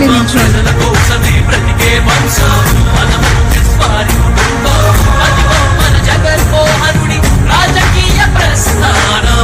రండి నిల్చోండి. రాజకీయ ప్రస్థానం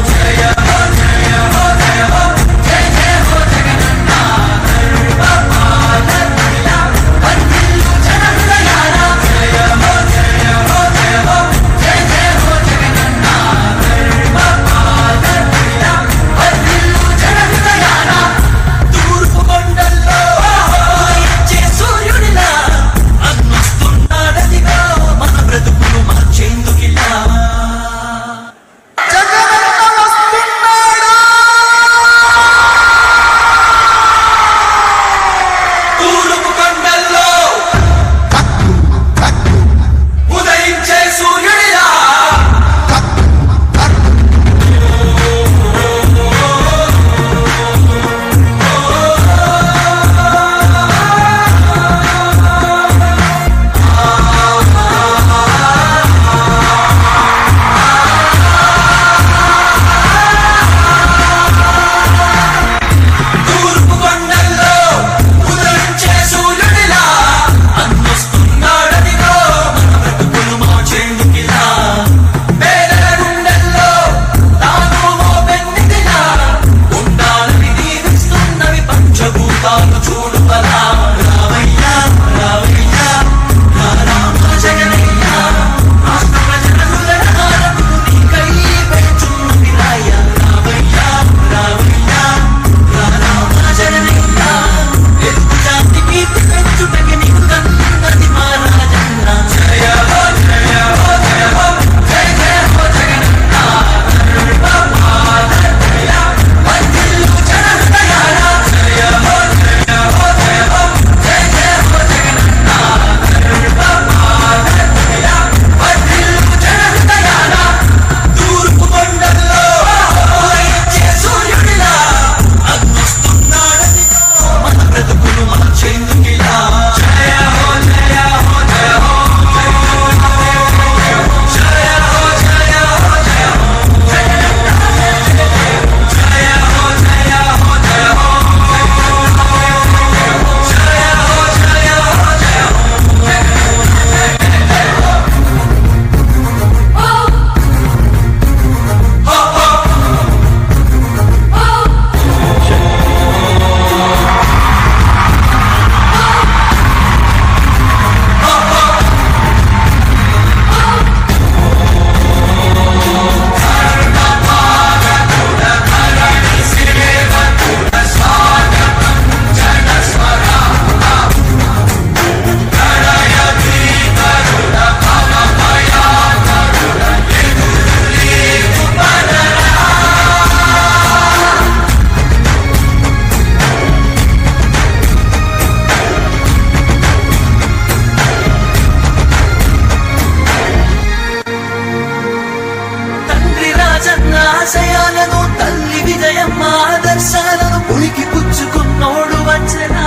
ఆశయాలను తల్లి విజయమ్మ ఆదర్శాలను పులికి పుచ్చుకున్నోడు వచ్చనా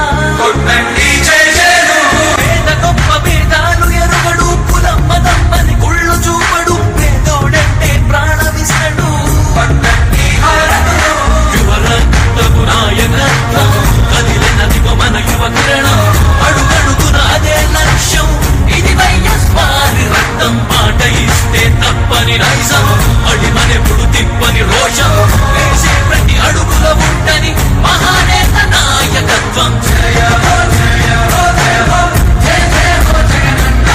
పేద గొప్ప భేదాలు ఎరుగడు కులమ్మ తమ్మని కుళ్ళు చూపడు పేదోడంటే ప్రాణమిస్తడు యువరక్తపు నాయకత్వం కదిలినదిగో మన యువ కిరణం అడుగడుగున అదే లక్ష్యం ఇది వైఎస్ఆర్ రక్తం మాట ఇస్తే తప్పని నైజం అడిమనెప్పుడు తిప్పని రోషం వేసే ప్రతి అడుగుల ఉంటని మహానేత నాయకత్వం జయ హో జయ హో జయ హో జయ జయ హో జగనన్న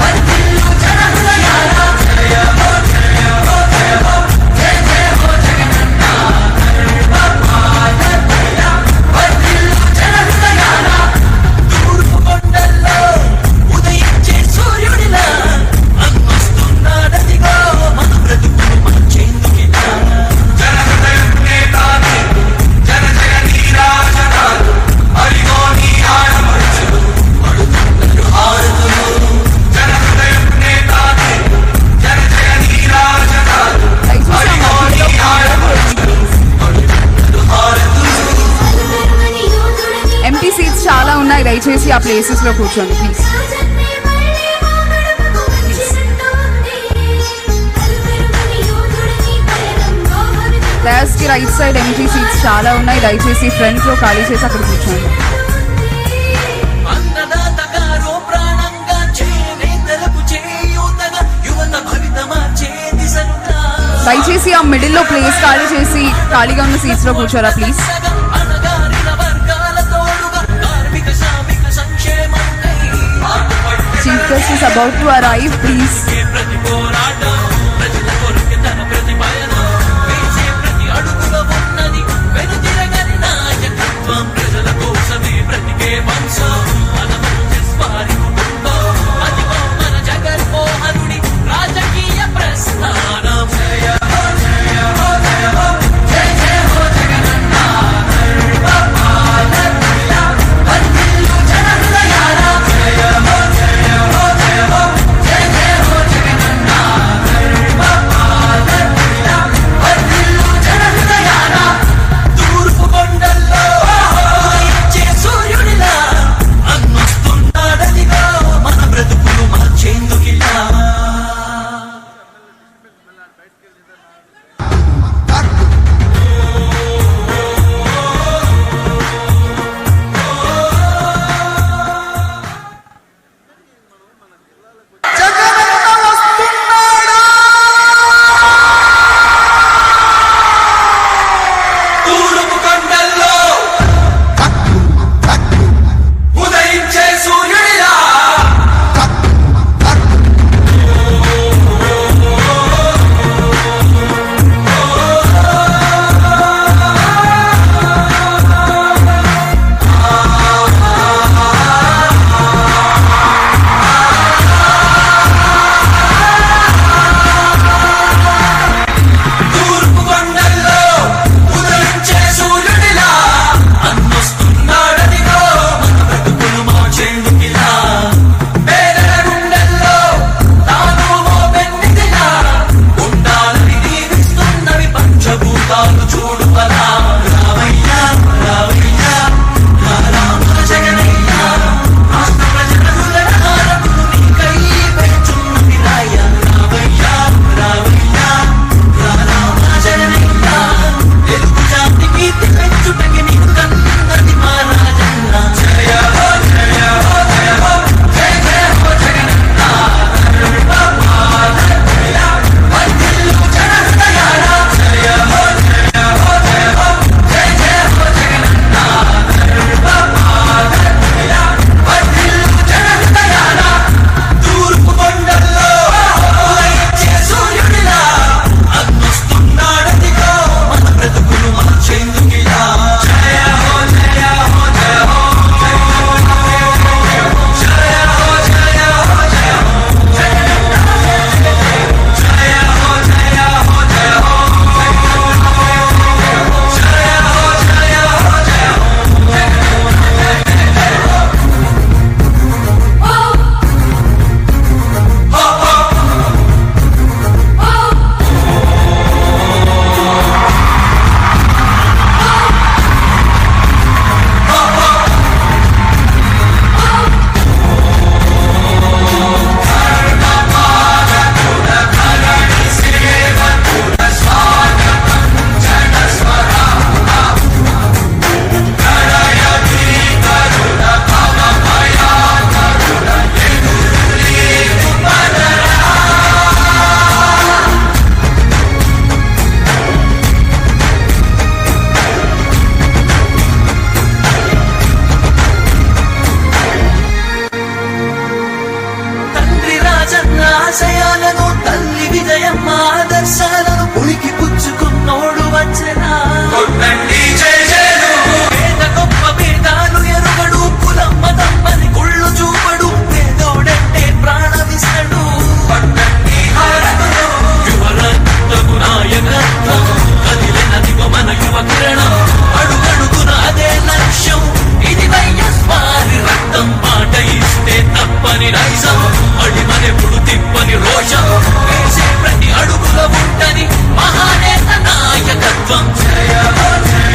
వర్ధిల్లు జనహృదయాల జయ హో జయ హో జయ హో జయ జయ హో జగనన్న వర్ధిల్లు జనహృదయాల తూర్పు కొండల్లో ఉదయించే సూర్యుడిలా అన్నొస్తున్నాడదిగో మన బ్రతుకును మార్చేందుకిలా జనహృదయం నేతానే జన జయ నీరాజనాలు అరిగో నీ ఆడపడుచులు పడుతున్నలు హారతులు జనహృదయం నేతానే జన జయ నీరాజనాలు అరిగో నీ ఆడపడుచులు పడుతున్నలు హారతులు. ఎంటీ సీట్స్ చాలా ఉన్నాయి, దయచేసి ఆ ప్లేసెస్ లో కూర్చోండి ప్లీజ్. డయాస్ కి రైట్ సైడ్ ఎంటీ సీట్స్ చాలా ఉన్నాయి. దయచేసి ఫ్రంట్ లో ఖాళీ చేసి అక్కడ కూర్చోండి. దయచేసి ఆ మిడిల్ లో ప్లేస్ ఖాళీ చేసి ఖాళీగా ఉన్న సీట్స్ లో కూర్చోరా please. Chief guest is about to arrive please. వేసే ప్రతి అడుగుల ఉంటని మహానేత నాయకత్వం. జయ హో జయ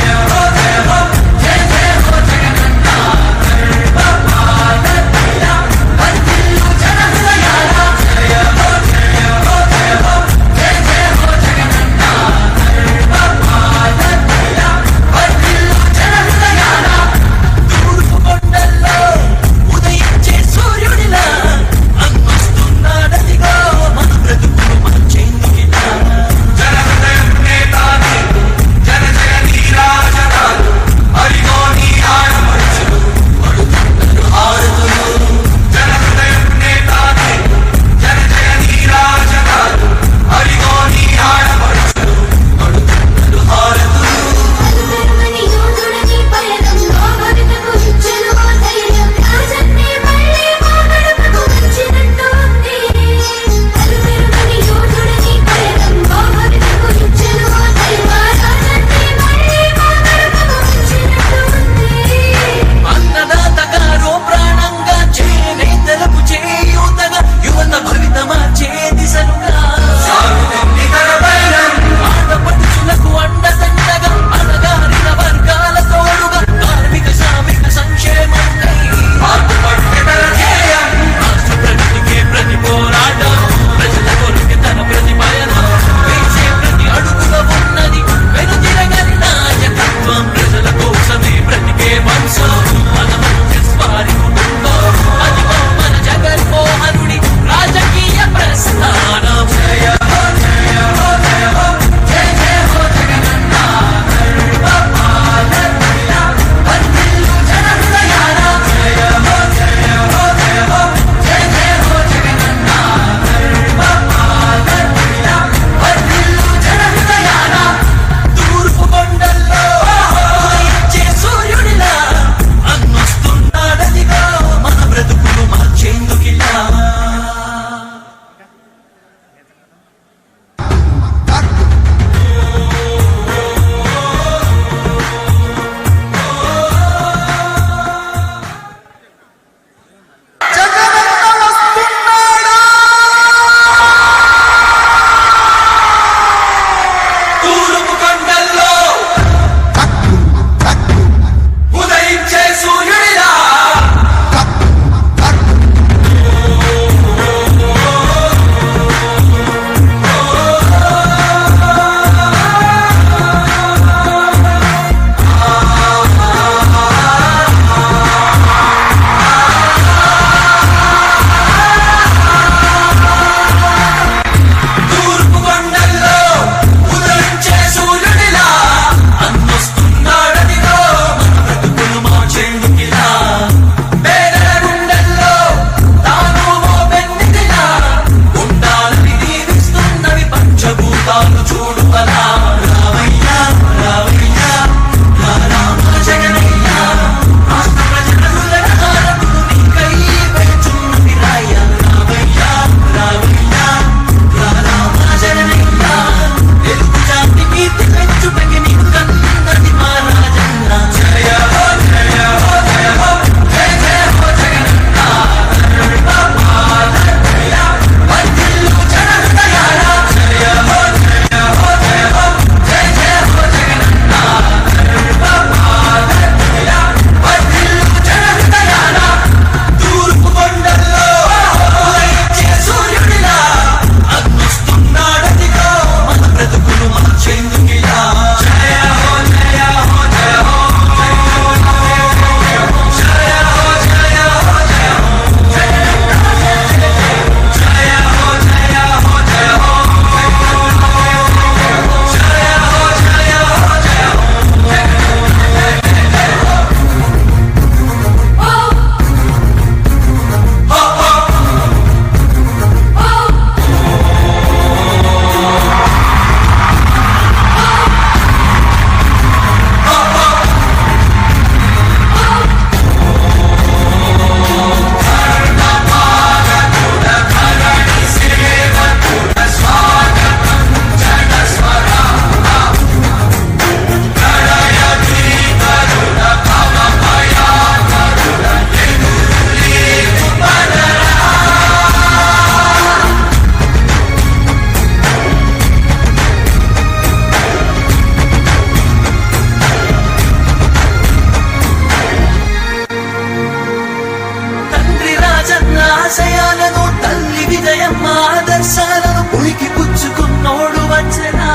త్యాగాలను తల్లి విజయమ్మ ఆదర్శాలను ఉనికి పుచ్చుకున్నోడు వచ్చనా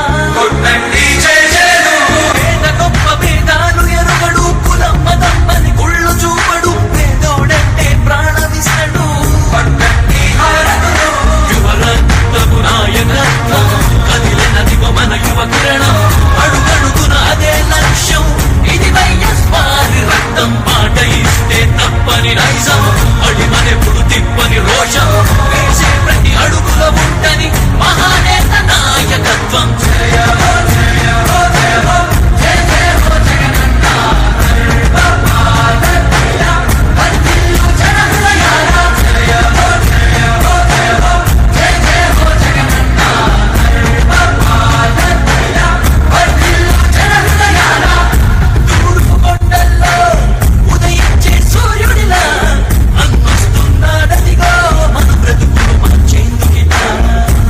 పేద గొప్ప భేదాలు ఎరుగడు కులం మతమ్మని గుళ్ళు చూపడు పేదోడంటే ప్రాణమిస్తడు యువరత్నపు నాయకత్వం కదిలినదిగో మన యువ కిరణం అడుగడుగున అదే లక్ష్యం ఇది వైఎస్ఆర్ రక్తం పాట ఇస్తే తప్పని నైజం అడిమనెప్పుడు తిప్పని రోషం వేసే ప్రతి అడుగులో ఉంటని మహానేత నాయకత్వం జయ హో జయ హో జయ హో జయ జయ హో జగనన్న వర్ధిల్లు జన హృదయాల జయ హో జయ హో జయ హో జయ జయ హో జగనన్న వర్ధిల్లు జన హృదయాల తూర్పు కొండల్లో ఉదయించే సూర్యుడిలా అన్నొస్తున్నాడదిగో మన బ్రతుకులు మార్చేందుకిలా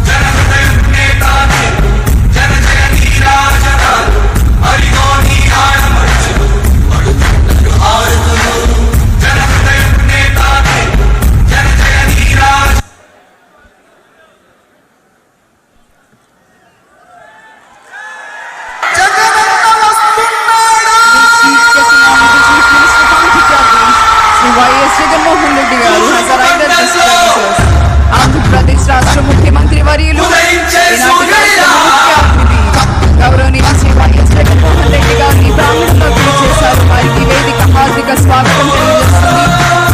జన హృదయం నేతాది జన జయ నీరాజనాలు హరిగో నీ ఆడమడుచులు పడుతున్నారు హారతులు జన హృదయం నేతాది జన జయ నీరాజ జగనన్న వస్తున్నాడా శ్రీ వైఎస్ జగన్మోహన్ రెడ్డి గారు has arrived at this premises. Andhra Pradesh రాష్ట్ర ముఖ్యమంత్రి వర్యులు ఈనాటి రాష్ట్ర ముఖ్య అతిథి గౌరవనీయ శ్రీ వైఎస్ జగన్మోహన్ రెడ్డి గారిని ప్రాంగణంలోకి చేశారు. వారికి వేదిక హార్దిక స్వాగతం తెలియజేస్తుంది.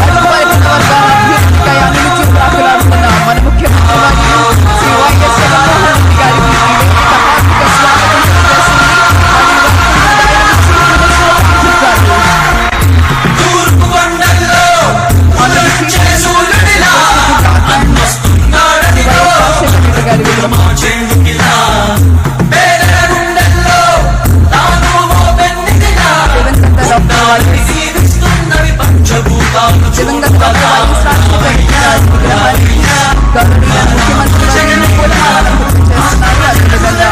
అన్ని వర్గాల అభ్యున్నతికై అనునిత్యం ప్రాకులాడుతున్న మన ముఖ్యమంత్రి వర్యులు శ్రీ వైఎస్ జగన్మోహన్ రెడ్డి గారికి ఈ వేదిక హార్దిక స్వాగతం తెలియజేస్తుంది. తూర్పు కొండల్లో ఉదయించే సూర్యుడిలా అన్నొస్తున్నాడదిగో మార్చేందుకిలా పేదల గుండెల్లో తాను ఓ వెన్నెదిలా దీవిస్తున్నవి పంచభూతాలు దివంగత వైఎస్ రాజశేఖర గౌరవనీయ ముఖ్యమంత్రి వర్యులు పూలమాలలు చేస్తున్నారు. అదేవిధంగా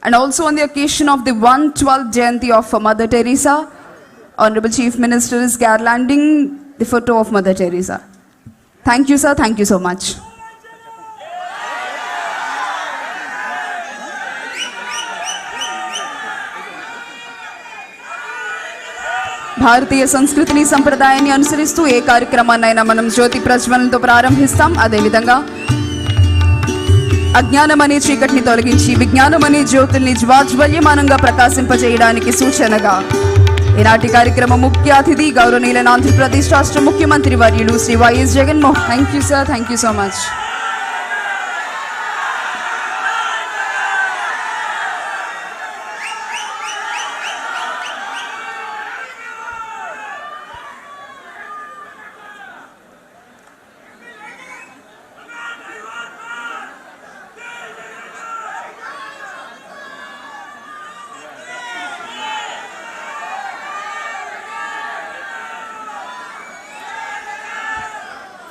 And also on the occasion of the 112th Jayanti of Mother Teresa, Honorable Chief Minister is garlanding the photo of Mother Teresa. Thank you, sir. Thank you so much. భారతీయ సంస్కృతిని సంప్రదాయాన్ని అనుసరిస్తూ ఏ కార్యక్రమాన్నైనా మనం జ్యోతి ప్రజ్వలనతో ప్రారంభిస్తాం. అదేవిధంగా అజ్ఞానం అనే చీకటిని తొలగించి విజ్ఞానం అనే జ్యోతుల్ని జ్వాజ్వల్యమానంగా ప్రకాశింపజేయడానికి సూచనగా ఈనాటి కార్యక్రమ ముఖ్య అతిథి గౌరవనీయులైన ఆంధ్రప్రదేశ్ రాష్ట్ర ముఖ్యమంత్రి వర్యులు Shri YS Jaganmohan. Thank you sir. Thank you so much.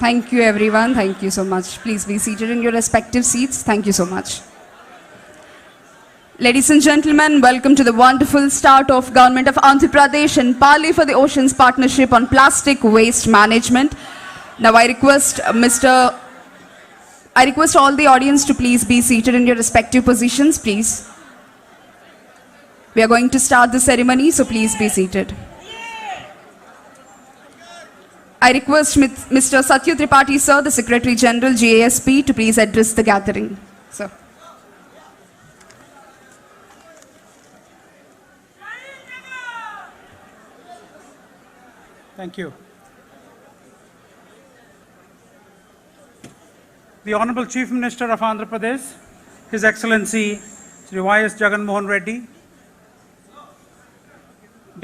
Thank you everyone. Thank you so much. Please be seated in your respective seats. Thank you so much. Ladies and gentlemen, welcome to the wonderful start of Government of Andhra Pradesh and Pali for the Oceans Partnership on Plastic Waste Management. Now I request all the audience to please be seated in your respective positions, please. We are going to start the ceremony, so please be seated. I request Mr. Satya Tripathi, sir, the Secretary General, GASP, to please address the gathering. Sir. Thank you. The Honorable Chief Minister of Andhra Pradesh, His Excellency Sri Y.S. Jagan Reddy,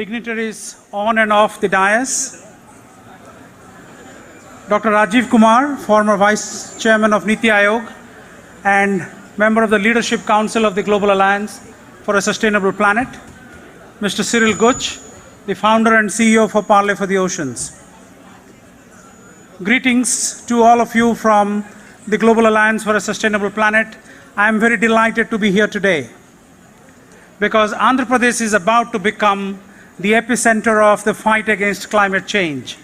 dignitaries on and off the dais, Dr. Rajiv Kumar, former Vice Chairman of Niti Aayog and member of the Leadership Council of the Global Alliance for a Sustainable Planet, Mr. Cyril Guch, the founder and CEO for Parley for the Oceans. Greetings to all of you from the Global Alliance for a Sustainable Planet. I am very delighted to be here today. because Andhra Pradesh is about to become the epicenter of the fight against climate change,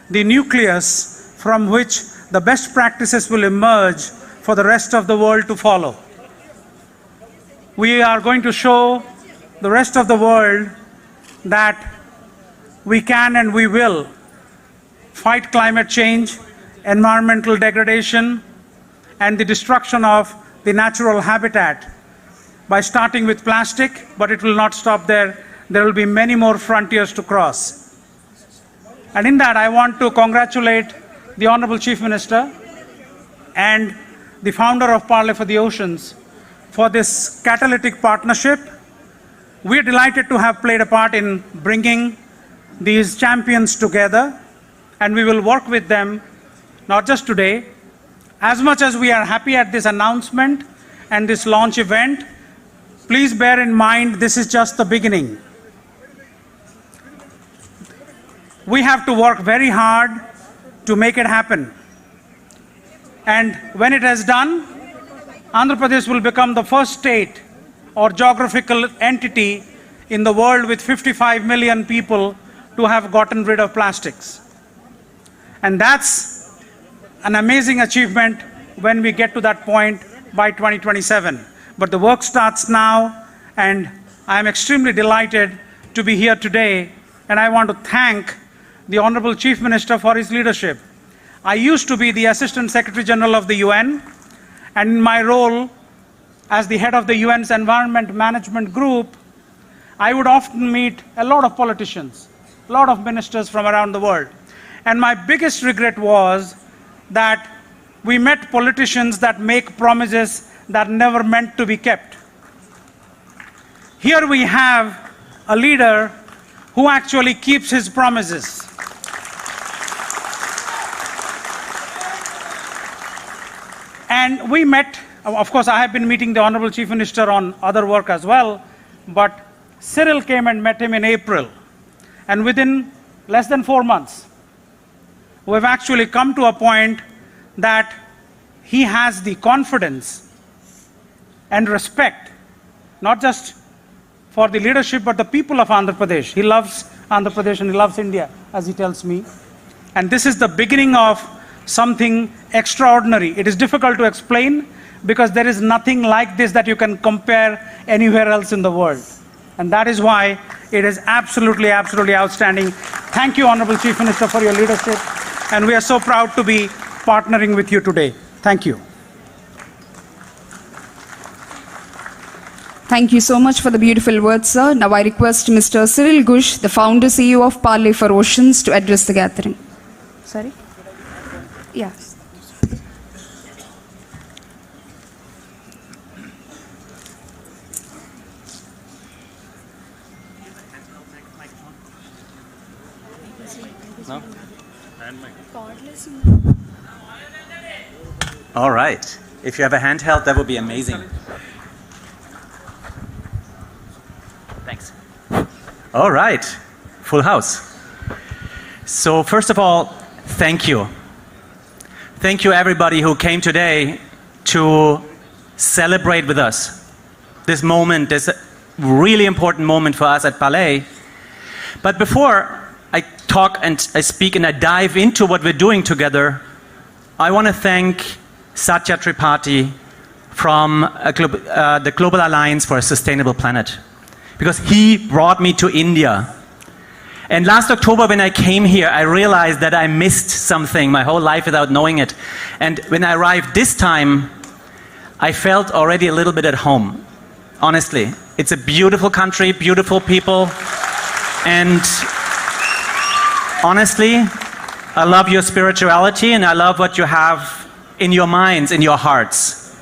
the nucleus from which the best practices will emerge for the rest of the world to follow. We are going to show the rest of the world that we can and we will fight climate change, environmental degradation, and the destruction of the natural habitat by starting with plastic, but it will not stop there. There will be many more frontiers to cross. And in that, I want to congratulate the Honorable Chief Minister and the founder of Parley for the Oceans for this catalytic partnership. We are delighted to have played a part in bringing these champions together, and we will work with them, not just today. As much as we are happy at this announcement and this launch event, please bear in mind this is just the beginning. We have to work very hard to make it happen. And when it has done, Andhra Pradesh will become the first state or geographical entity in the world with 55 million people to have gotten rid of plastics. And that's an amazing achievement when we get to that point by 2027. But the work starts now, and I am extremely delighted to be here today, and I want to thank the Honorable Chief Minister for his leadership. I used to be the Assistant Secretary General of the UN, and in my role as the head of the UN's Environment Management Group, I would often meet a lot of politicians, a lot of ministers from around the world. And my biggest regret was that we met politicians that make promises that never meant to be kept. Here we have a leader who actually keeps his promises. And we met, of course, I have been meeting the Honorable Chief Minister on other work as well, but Cyril came and met him in April. And within less than 4 months, we've actually come to a point that he has the confidence and respect, not just for the leadership, but the people of Andhra Pradesh. He loves Andhra Pradesh and he loves India, as he tells me. And this is the beginning of something extraordinary. It is difficult to explain because there is nothing like this that you can compare anywhere else in the world. And that is why it is absolutely, absolutely outstanding. Thank you, Honorable Chief Minister, for your leadership. And we are so proud to be partnering with you today. Thank you. Thank you so much for the beautiful words, sir. Now I request Mr. Cyril Gush, the founder CEO of Parley for Oceans, to address the gathering. Sorry? Yes. No? All right. If you have a handheld, that would be amazing. Thanks. All right. Full house. So first of all, thank you. Thank you everybody who came today to celebrate with us this moment, this really important moment for us at Parley. But before I talk and I speak and I dive into what we're doing together, I want to thank Satya Tripathi from the Global Alliance for a Sustainable Planet, because he brought me to India. And last October when I came here, I realized that I missed something my whole life without knowing it. And when I arrived this time, I felt already a little bit at home. Honestly, it's a beautiful country, beautiful people, and honestly, I love your spirituality and I love what you have in your minds, in your hearts.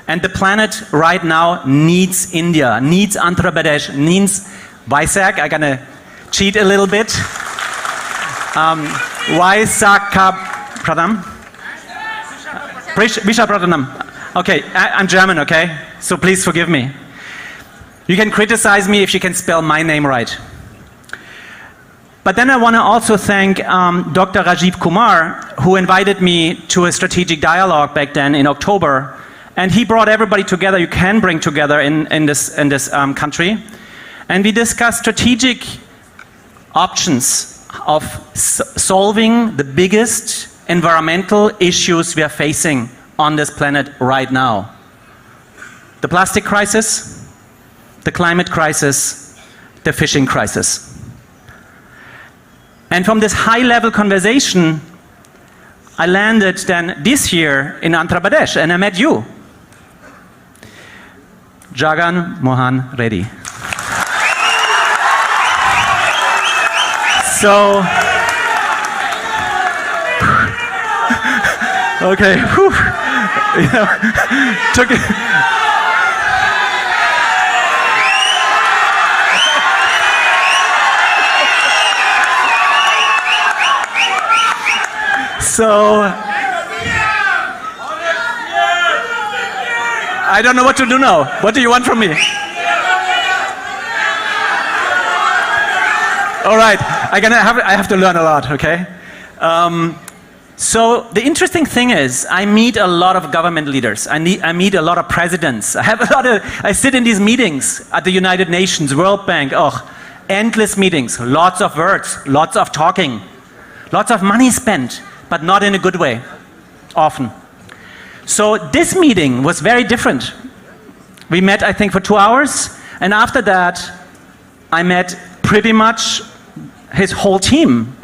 And the planet right now needs India, needs Andhra Pradesh, needs Vizag. I'm gonna cheat a little bit. Visakhapatnam. Visakhapatnam. Okay, I'm German, okay? So please forgive me. You can criticize me if you can spell my name right. But then I want to also thank Dr. Rajiv Kumar, who invited me to a strategic dialogue back then in October And he brought everybody together you can bring together in this country. And we discussed strategic options of solving the biggest environmental issues we are facing on this planet right now. The plastic crisis, the climate crisis, the fishing crisis. And from this high-level conversation, I landed then this year in Andhra Pradesh, and I met you. Jagan Mohan Reddy. So, okay, whew. You know, took it. So, I don't know what to do now. What do you want from me? All right, I have to learn a lot, okay? So the interesting thing is, I meet a lot of government leaders. I meet a lot of presidents. I sit in these meetings at the United Nations, World Bank, endless meetings, lots of words, lots of talking, lots of money spent, but not in a good way, often. So this meeting was very different. We met, I think, for 2 hours, and after that, I met pretty much his whole team.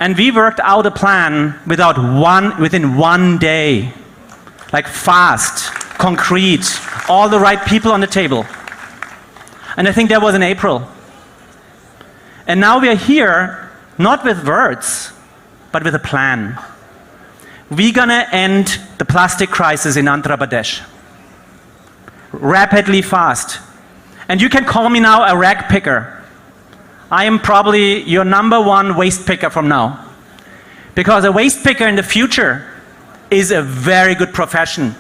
And we worked out a plan within 1 day. Like fast, concrete, all the right people on the table. And I think that was in April. And now we are here, not with words, but with a plan. We're gonna end the plastic crisis in Andhra Pradesh. Rapidly, fast. And you can call me now a rag picker. I am probably your #1 waste picker from now. Because a waste picker in the future is a very good profession.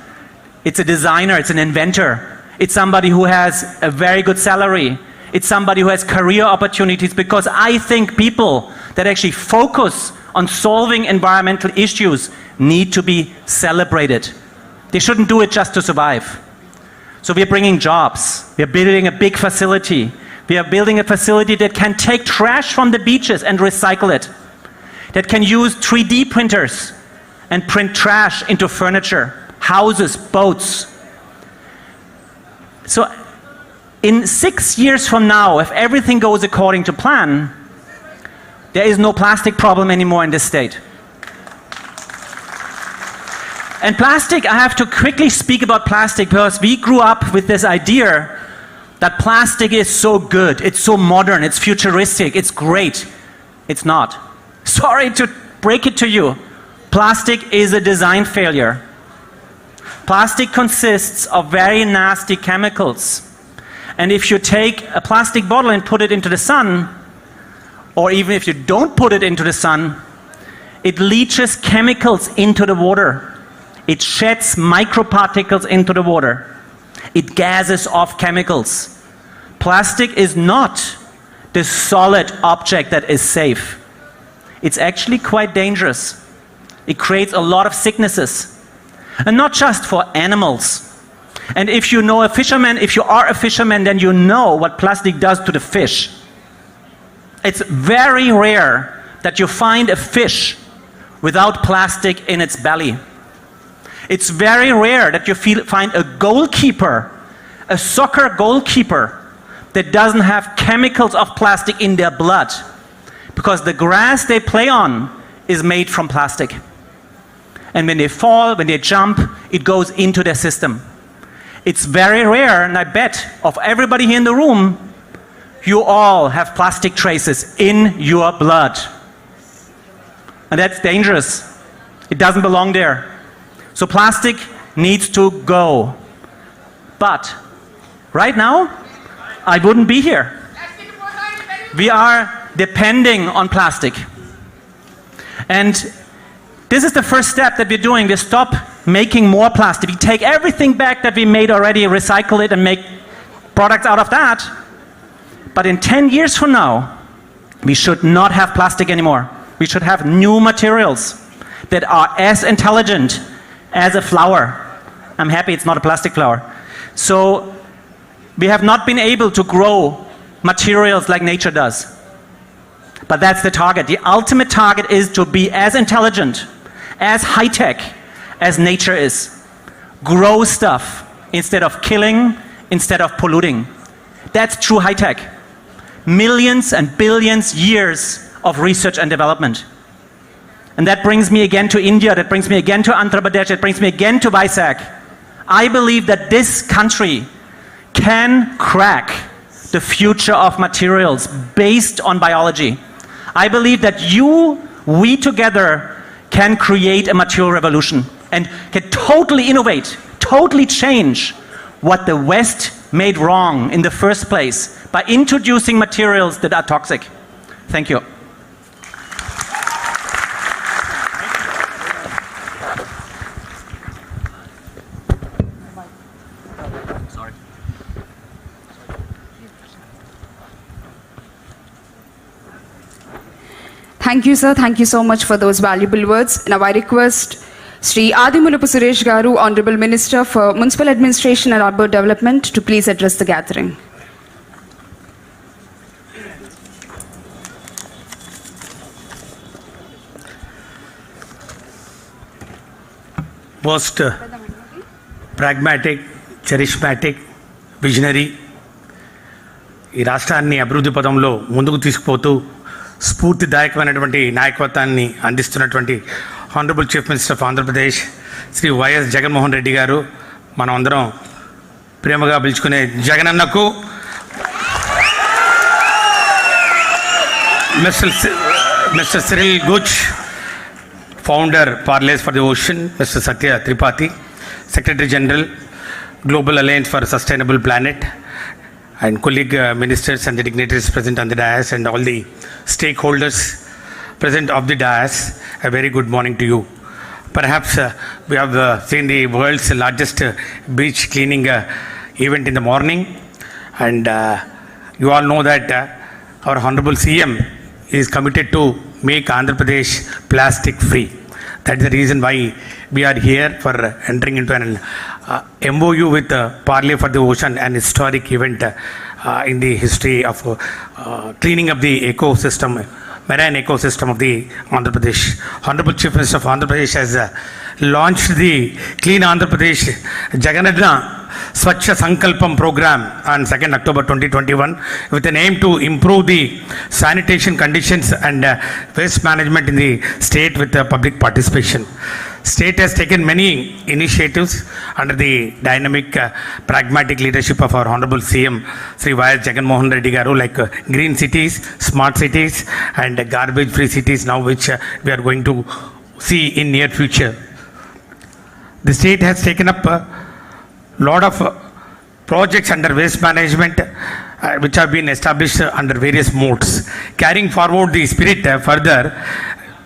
It's a designer, it's an inventor. It's somebody who has a very good salary. It's somebody who has career opportunities, because I think people that actually focus on solving environmental issues need to be celebrated. They shouldn't do it just to survive. So we are bringing jobs. We are building a big facility. We are building a facility that can take trash from the beaches and recycle it. That can use 3D printers and print trash into furniture, houses, boats. So in 6 years from now, if everything goes according to plan, there is no plastic problem anymore in this state. And plastic, I have to quickly speak about plastic, because we grew up with this idea that plastic is so good, it's so modern, it's futuristic, it's great. It's not. Sorry to break it to you. Plastic is a design failure. Plastic consists of very nasty chemicals. And if you take a plastic bottle and put it into the sun, or even if you don't put it into the sun, it leaches chemicals into the water. It sheds microparticles into the water. It gases off chemicals. Plastic is not the solid object that is safe. It's actually quite dangerous. It creates a lot of sicknesses. And not just for animals. And if you know a fisherman, if you are a fisherman, then you know what plastic does to the fish. It's very rare that you find a fish without plastic in its belly. It's very rare that you find a goalkeeper, a soccer goalkeeper, that doesn't have chemicals of plastic in their blood. Because the grass they play on is made from plastic. And when they fall, when they jump, it goes into their system. It's very rare, and I bet of everybody here in the room, you all have plastic traces in your blood. And that's dangerous. It doesn't belong there. So plastic needs to go. But right now, I wouldn't be here. We are depending on plastic. And this is the first step that we're doing. We stop making more plastic. We take everything back that we made already, recycle it, and make products out of that. But in 10 years from now, we should not have plastic anymore. We should have new materials that are as intelligent as a flower, I'm happy it's not a plastic flower. So we have not been able to grow materials like nature does. But that's the target. The ultimate target is to be as intelligent, as high-tech as nature is. Grow stuff instead of killing, instead of polluting. That's true high-tech. Millions and billions years of research and development. And that brings me again to India, that brings me again to Andhra Pradesh, that brings me again to Vizag. I believe that this country can crack the future of materials based on biology. I believe that we together can create a material revolution and can totally innovate, totally change what the West made wrong in the first place by introducing materials that are toxic. Thank you. Thank you, sir. Thank you so much for those valuable words. Now I request Sri Adimulupu Suresh Garu, Honorable Minister for Municipal Administration and Urban Development, to please address the gathering. Most pragmatic, charismatic, visionary, ఈ రాష్ట్రాన్ని అభివృద్ధి పదంలో ముందుకు తీసుకుపోతూ స్ఫూర్తిదాయకమైనటువంటి నాయకత్వాన్ని అందిస్తున్నటువంటి honourable chief minister of Andhra Pradesh Shri YS Jaganmohan Reddy garu, మనం అందరం ప్రేమగా పిలుచుకునే జగనన్నకు, mister Cyril Gutsch, founder Parleys for the Ocean, mister Satya Tripathi, secretary general Global Alliance for a Sustainable Planet, and colleague ministers and the dignitaries present on the dais, and all the stakeholders present of the dais, a very good morning to you. Perhaps we have seen the world's largest beach cleaning event in the morning, and you all know that our Honorable CM is committed to make Andhra Pradesh plastic free. That's the reason why we are here for entering into an MOU with Parley for the Ocean, an historic event in the history of cleaning up the ecosystem, marine ecosystem of the Andhra Pradesh. Honorable Chief Minister of Andhra Pradesh has launched the Clean Andhra Pradesh Jaganadna Swachha Sankalpam program on 2nd October 2021 with an aim to improve the sanitation conditions and waste management in the state with public participation. State has taken many initiatives under the dynamic, pragmatic leadership of our Honorable CM, Sri Y.S. Jagan Reddy Garu, like green cities, smart cities, and garbage-free cities now, which we are going to see in near future. The state has taken up a lot of projects under waste management, which have been established under various modes. Carrying forward the spirit further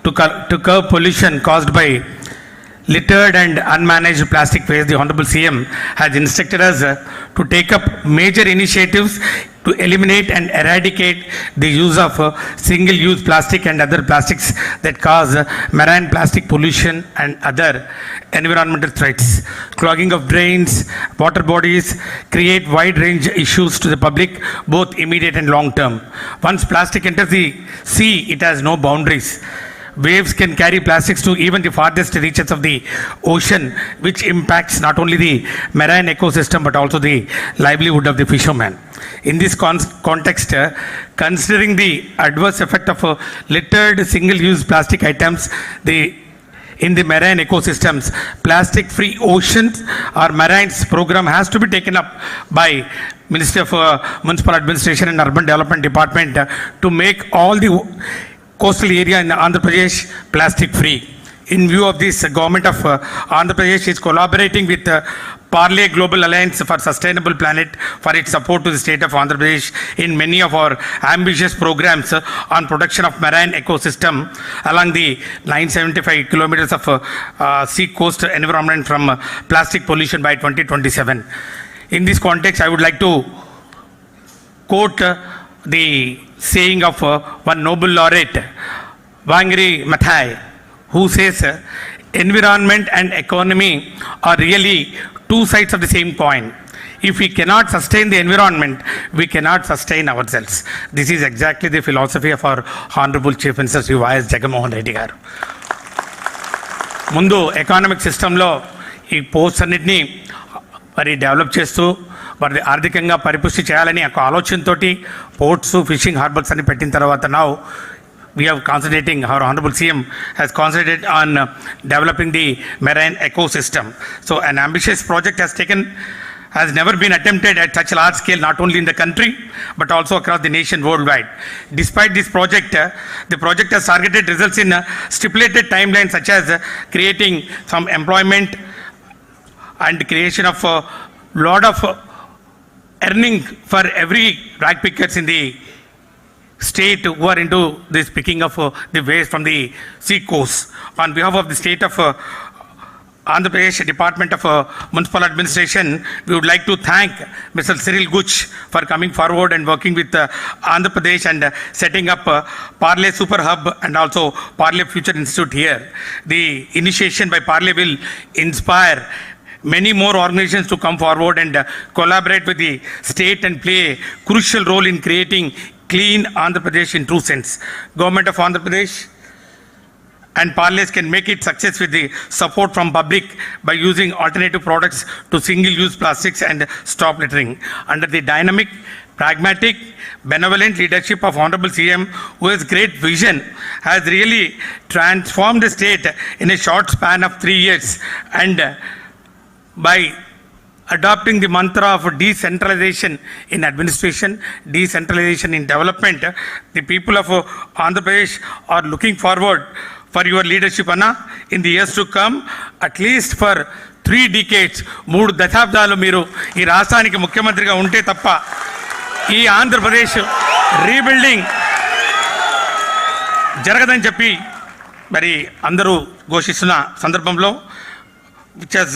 to curb pollution caused by littered and unmanaged plastic waste, the Honorable CM has instructed us to take up major initiatives to eliminate and eradicate the use of single-use plastic and other plastics that cause marine plastic pollution and other environmental threats. Clogging of drains, water bodies create wide range issues to the public, both immediate and long term. Once plastic enters the sea, it has no boundaries. Waves can carry plastics to even the farthest reaches of the ocean, which impacts not only the marine ecosystem but also the livelihood of the fishermen. In this context, considering the adverse effect of littered single-use plastic items in the marine ecosystems, plastic-free oceans or marines program has to be taken up by Ministry of Municipal Administration and Urban Development Department to make all the coastal area in Andhra Pradesh plastic free. In view of this, government of Andhra Pradesh is collaborating with Parley Global Alliance for Sustainable Planet for its support to the state of Andhra Pradesh in many of our ambitious programs on protection of marine ecosystem along the 975 kilometers of sea coast environment from plastic pollution by 2027. In this context, I would like to quote the saying of one Nobel laureate, Wangari Maathai, who says, environment and economy are really two sides of the same coin. If we cannot sustain the environment, we cannot sustain ourselves. This is exactly the philosophy of our Honorable Chief Minister Sri Y.S. Jagan Reddy garu. ముందు economic సిస్టంలో ఈ ports అన్నిటినీ మరి develop చేస్తూ మరి ఆర్థికంగా పరిపుష్టి చేయాలని ఒక ఆలోచనతో పోర్ట్స్ ఫిషింగ్ హార్బర్స్ అని పెట్టిన తర్వాత now we are concentrating, our Honorable CM has concentrated on developing the marine ecosystem. So an ambitious project has never been attempted at such a large scale, not only in the country, but also across the nation worldwide. Despite this project, the project has targeted results in stipulated timelines, such as creating some employment and creation of a lot of earning for every rag pickers in the state who are into this picking of the waste from the sea coast. On behalf of the state of Andhra Pradesh Department of Municipal Administration, we would like to thank Mr. Cyril Guch for coming forward and working with Andhra Pradesh and setting up Parle Super Hub and also Parle Future Institute here. The initiation by Parle will inspire many more organizations to come forward and collaborate with the state and play a crucial role in creating clean Andhra Pradesh in true sense. Government of Andhra Pradesh and Parles can make it success with the support from public by using alternative products to single-use plastics and stop littering. Under the dynamic, pragmatic, benevolent leadership of Honorable CM, who has great vision, has really transformed the state in a short span of 3 years, and by adopting the mantra of decentralization in administration, decentralization in development, the people of Andhra Pradesh are looking forward for your leadership, Anna, in the years to come, at least for 3 decades, 3 దశాబ్దాలు మీరు ఈ రాష్ట్రానికి ముఖ్యమంత్రిగా ఉంటే తప్ప ఈ Andhra Pradesh rebuilding జరగదని చెప్పి మరి అందరూ ఘోషిస్తున్న సందర్భంలో, which has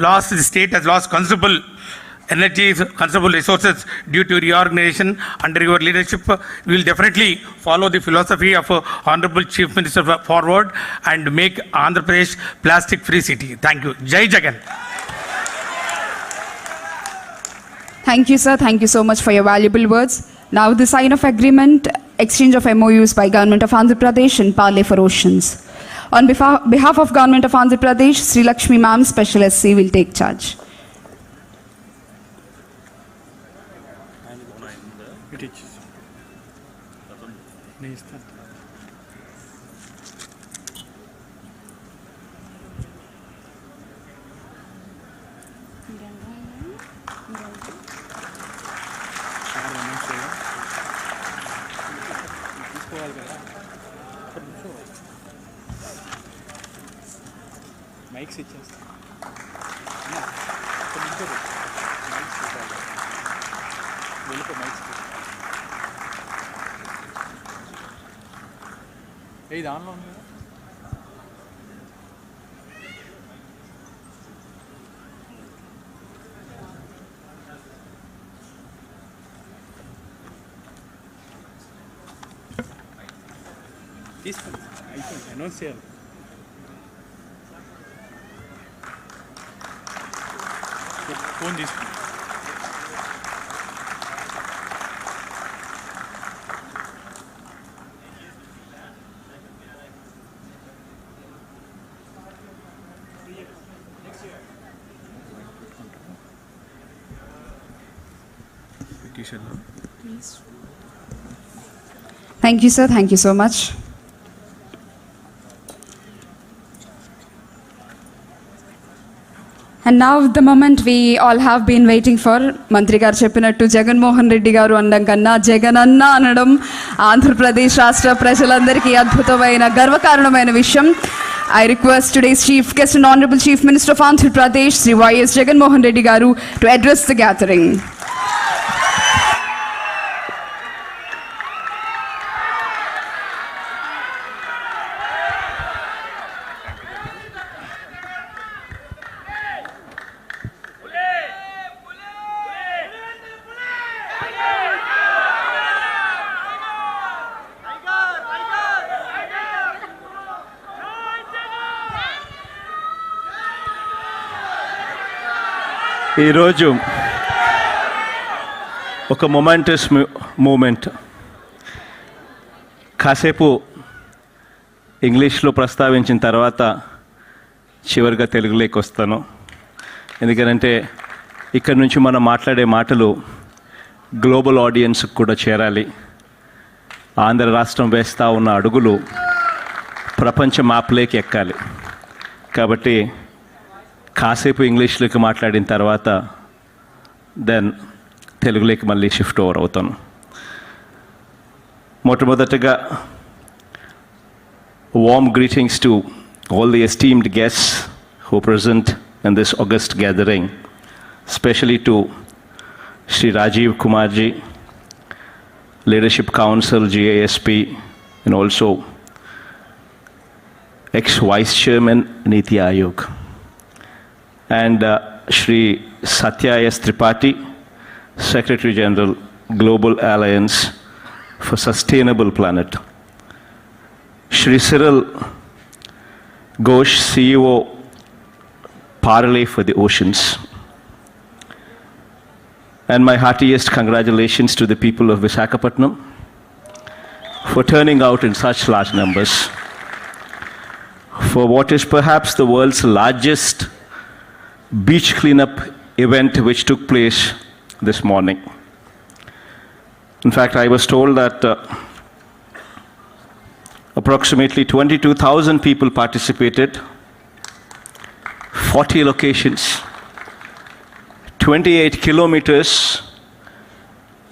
lost, the state has lost considerable energies, considerable resources due to reorganization. Under your leadership, we will definitely follow the philosophy of Honorable Chief Minister forward and make Andhra Pradesh plastic free city. Thank you. Jai Jagan. Thank you, sir. Thank you so much for your valuable words. Now the sign of agreement, exchange of MOUs by Government of Andhra Pradesh and Parle for Oceans. On behalf of Government of Andhra Pradesh, Sri Lakshmi Ma'am, Special SC, will take charge. Mics ఇచ్చేస్తా వెళ్ళిపో mics ఇది ఆన్లో ఉంది కదా. తీసుకోండి, అయిపోయింది, announce చేయాలి. Phone తీసుకోండి. Thank you, sir. Thank you so much. And now the moment we all have been waiting for, Mantri garu cheppinattu Jagan Reddy garu andam kanna Jagan anna anadam Andhra Pradesh rashtra prajalandariki adbhutamaina garvakaranamaina vishayam. I request today's chief guest and Honorable Chief Minister of Andhra Pradesh, Sri Y.S. Jagan Reddy garu, to address the gathering. ఈరోజు ఒక momentous moment. కాసేపు ఇంగ్లీష్లో ప్రస్తావించిన తర్వాత చివరిగా తెలుగులోకి వస్తాను. ఎందుకంటే ఇక్కడి నుంచి మనం మాట్లాడే మాటలు గ్లోబల్ ఆడియన్స్కి కూడా చేరాలి. ఆంధ్ర రాష్ట్రం వేస్తూ ఉన్న అడుగులు ప్రపంచ మ్యాప్లోకి ఎక్కాలి. కాబట్టి కాసేపు ఇంగ్లీష్లోకి మాట్లాడిన తర్వాత దెన్ తెలుగులోకి మళ్ళీ షిఫ్ట్ ఓవర్ అవుతాను. మొట్టమొదటగా warm greetings to all the esteemed guests who present in this august gathering, especially to Shri Rajiv Kumarji, Leadership Council, GASP, and also ex-Vice Chairman, Niti Ayog, and Shri Satya S. Tripathi, Secretary General, Global Alliance for Sustainable Planet, Shri Cyril Ghosh, CEO, Parley for the Oceans. And my heartiest congratulations to the people of Visakhapatnam for turning out in such large numbers for what is perhaps the world's largest beach cleanup event which took place this morning. In fact, I was told that approximately 22,000 people participated, 40 locations, 28 kilometers,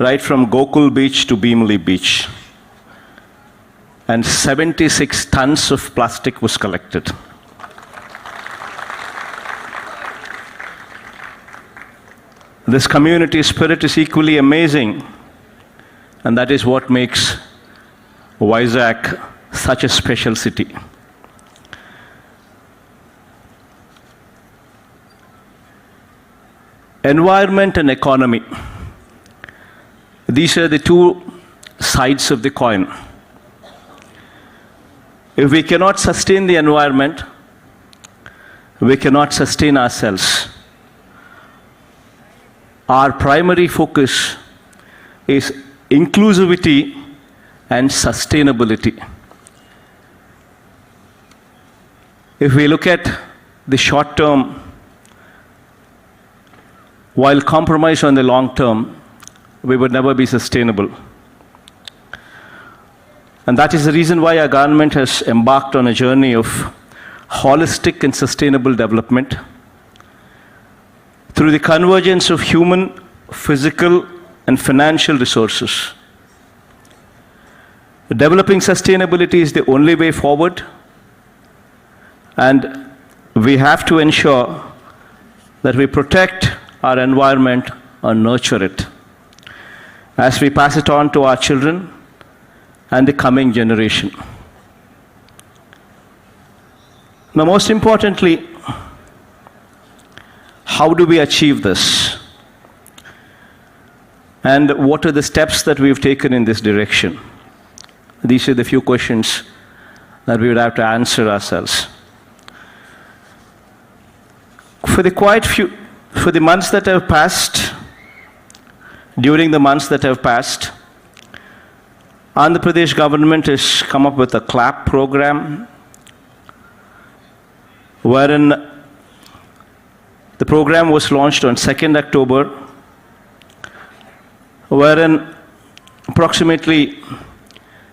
right from Gokul Beach to Bhimli Beach, and 76 tons of plastic was collected. This community spirit is equally amazing, and that is what makes Vizag such a special city. Environment and economy. These are the two sides of the coin. If we cannot sustain the environment, we cannot sustain ourselves. Our primary focus is inclusivity and sustainability. If we look at the short term, while compromise on the long term, we would never be sustainable. And that is the reason why our government has embarked on a journey of holistic and sustainable development through the convergence of human, physical, and financial resources. Developing sustainability is the only way forward, and we have to ensure that we protect our environment and nurture it as we pass it on to our children and the coming generation. Now, most importantly, how do we achieve this? And what are the steps that we've taken in this direction? These are the few questions that we would have to answer ourselves. For the months that have passed, during the months that have passed, Andhra Pradesh government has come up with a CLAP program, wherein the program was launched on 2nd October, wherein approximately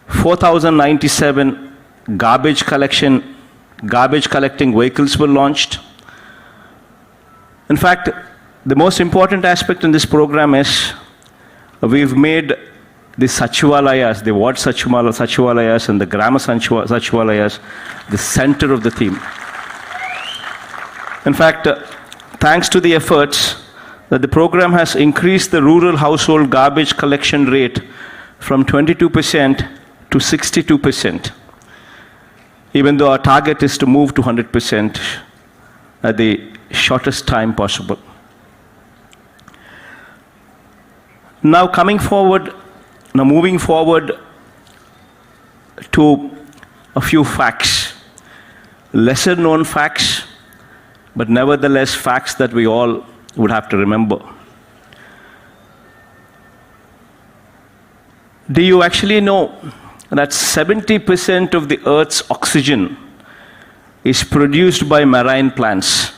4,097 garbage collecting vehicles were launched. In fact, the most important aspect in this program is we've made the Sachivalayas, the ward Sachivalayas and the Grama Sachivalayas, the center of the theme. In fact, thanks to the efforts that the program has increased the rural household garbage collection rate from 22% to 62%, even though our target is to move to 100% at the shortest time possible. Now moving forward to a few facts, lesser known facts, but nevertheless facts that we all would have to remember. Do you actually know that 70% of the Earth's oxygen is produced by marine plants?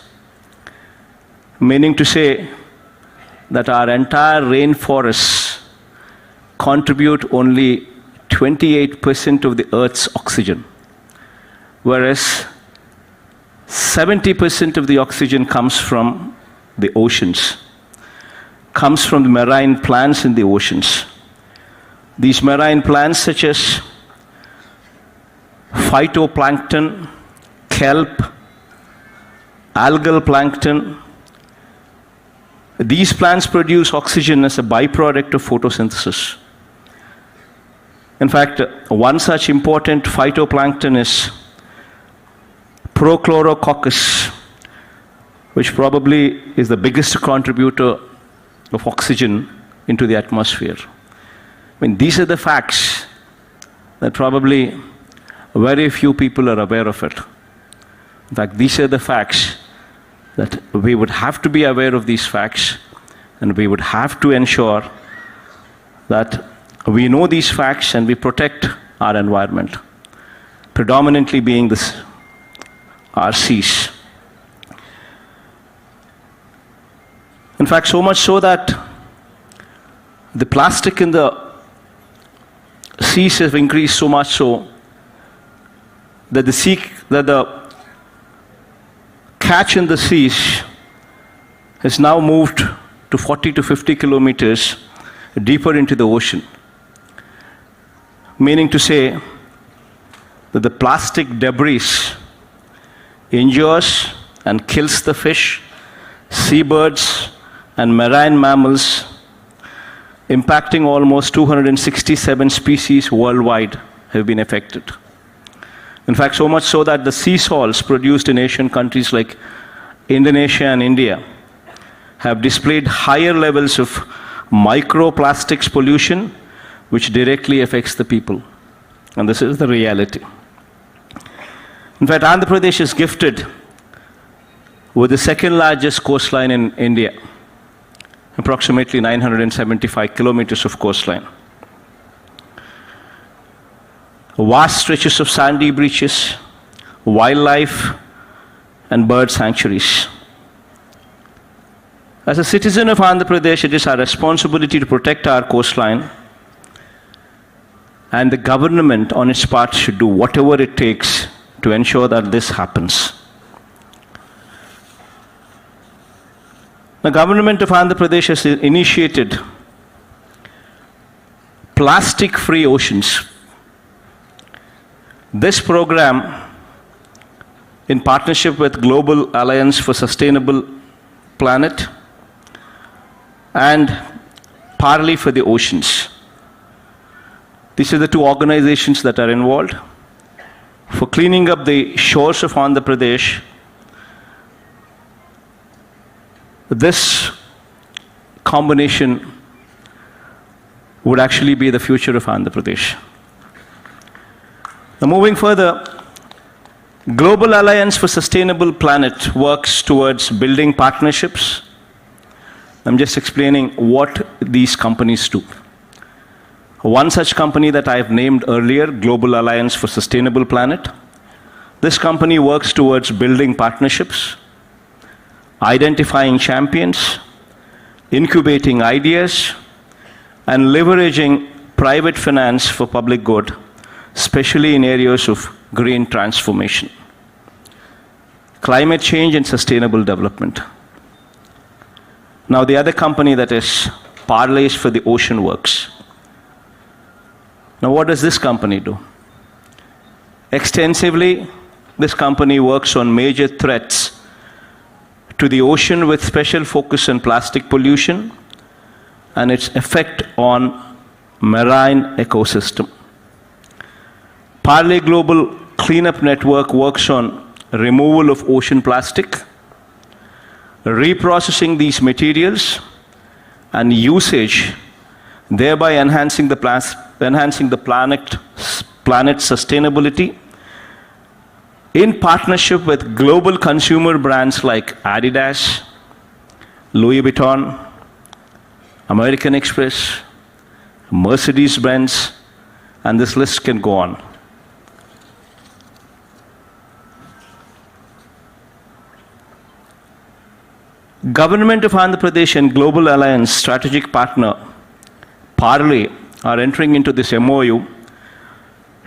Meaning to say that our entire rainforests contribute only 28% of the Earth's oxygen, whereas 70% of the oxygen comes from the oceans, comes from the marine plants in the oceans. These marine plants such as phytoplankton, kelp, algal plankton, these plants produce oxygen as a byproduct of photosynthesis. In fact, one such important phytoplankton is Prochlorococcus, which probably is the biggest contributor of oxygen into the atmosphere. I mean, these are the facts that probably very few people are aware of it. In fact, these are the facts that we would have to be aware of these facts, and we would have to ensure that we know these facts and we protect our environment, predominantly being our seas. In fact, so much so that the plastic in the seas have increased so much so that the catch in the seas has now moved to 40 to 50 kilometers deeper into the ocean. Meaning to say that the plastic debris injures and kills the fish, seabirds, and marine mammals, impacting almost 267 species worldwide have been affected. In fact, so much so that the sea salts produced in Asian countries like Indonesia and India have displayed higher levels of microplastics pollution, which directly affects the people. And this is the reality. In fact, Andhra Pradesh is gifted with the second largest coastline in India, approximately 975 kilometers of coastline. Vast stretches of sandy beaches, wildlife, and bird sanctuaries. As a citizen of Andhra Pradesh, it is our responsibility to protect our coastline, and the government on its part should do whatever it takes to ensure that this happens. The government of Andhra Pradesh has initiated plastic-free oceans. This program, in partnership with Global Alliance for Sustainable Planet and Parley for the Oceans. These are the two organizations that are involved for cleaning up the shores of Andhra Pradesh. This combination would actually be the future of Andhra Pradesh. Now, moving further, Global Alliance for Sustainable Planet works towards building partnerships. I'm just explaining what these companies do. One such company that I have named earlier, Global Alliance for Sustainable Planet, this company works towards building partnerships, identifying champions, incubating ideas, and leveraging private finance for public good, especially in areas of green transformation, climate change, and sustainable development. Now, the other company that is Parleys for the Ocean works. Now, what does this company do? Extensively, this company works on major threats to the ocean with special focus on plastic pollution and its effect on marine ecosystem. Parley Global Cleanup Network works on removal of ocean plastic, reprocessing these materials, and usage, thereby enhancing the planet's sustainability, in partnership with global consumer brands like Adidas, Louis Vuitton, American Express, Mercedes-Benz, and this list can go on. Government of Andhra Pradesh and Global Alliance strategic partner Parley are entering into this MOU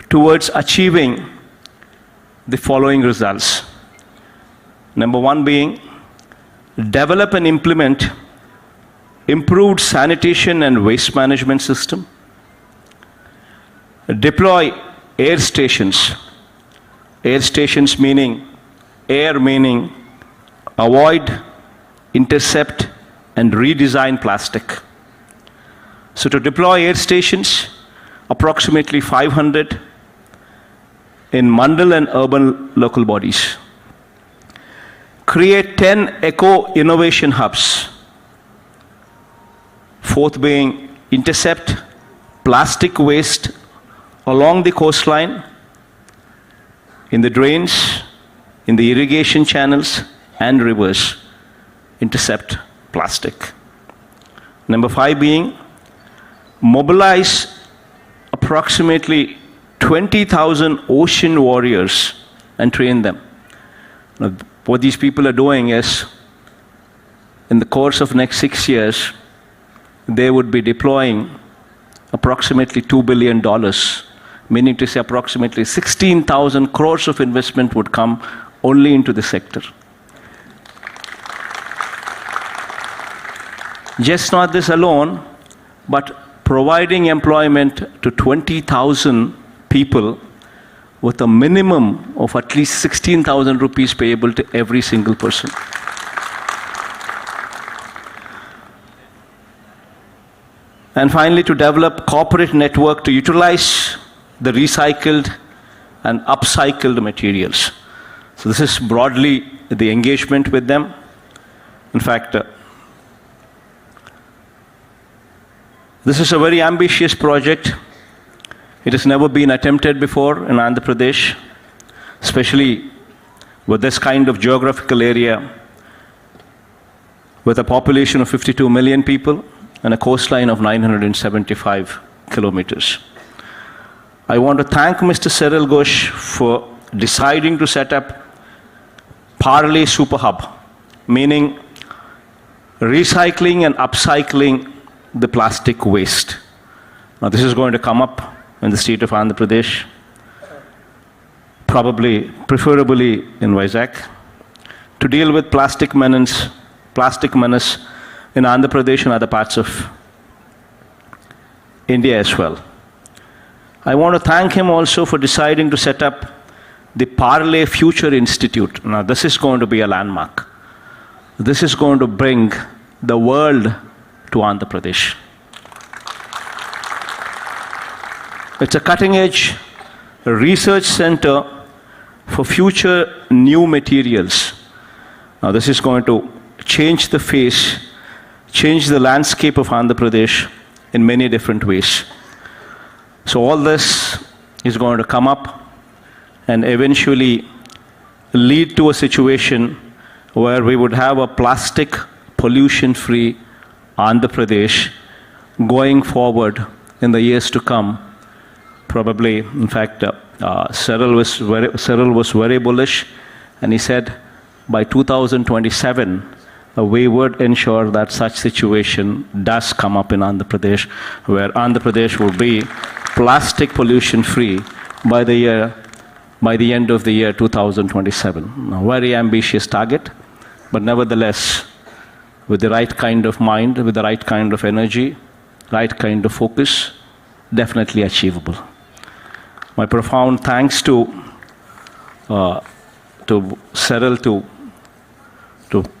towards achieving the following results. Number one being, develop and implement improved sanitation and waste management system. Deploy air stations. Air stations meaning, air meaning avoid, intercept, and redesign plastic. So to deploy air stations, approximately 500 in mandal and urban local bodies. Create 10 eco-innovation hubs. Fourth being, intercept plastic waste along the coastline, in the drains, in the irrigation channels and rivers. Intercept plastic. Number 5 being, mobilize approximately 20,000 ocean warriors and train them. Now, what these people are doing is, in the course of next 6 years, they would be deploying approximately $2 billion, meaning to say approximately 16,000 crores of investment would come only into the sector. Just not this alone, but providing employment to 20,000 people with a minimum of at least 16,000 rupees payable to every single person. And finally, to develop corporate network to utilize the recycled and upcycled materials. So this is broadly the engagement with them. In fact, this is a very ambitious project. It has never been attempted before in Andhra Pradesh, especially with this kind of geographical area, with a population of 52 million people and a coastline of 975 kilometers. I want to thank Mr. Cyril Ghosh for deciding to set up Parley Super Hub, meaning recycling and upcycling the plastic waste. Now this is going to come up in the state of Andhra Pradesh, preferably in Vizag, to deal with plastic menace in Andhra Pradesh and other parts of India as well. I want to thank him also for deciding to set up the Parley Future Institute. Now this is going to be a landmark. This is going to bring the world to Andhra Pradesh. It's a cutting-edge research center for future new materials. Now this is going to change the face, change the landscape of Andhra Pradesh in many different ways. So all this is going to come up and eventually lead to a situation where we would have a plastic pollution-free Andhra Pradesh going forward in the years to come. Probably, in fact, Cyril was very bullish, and he said by 2027, we would ensure that such situation does come up in Andhra Pradesh, where Andhra Pradesh will be plastic pollution free by the end of the year 2027. A very ambitious target, but nevertheless, with the right kind of mind, with the right kind of energy, right kind of focus, definitely achievable. My profound thanks to Cyril to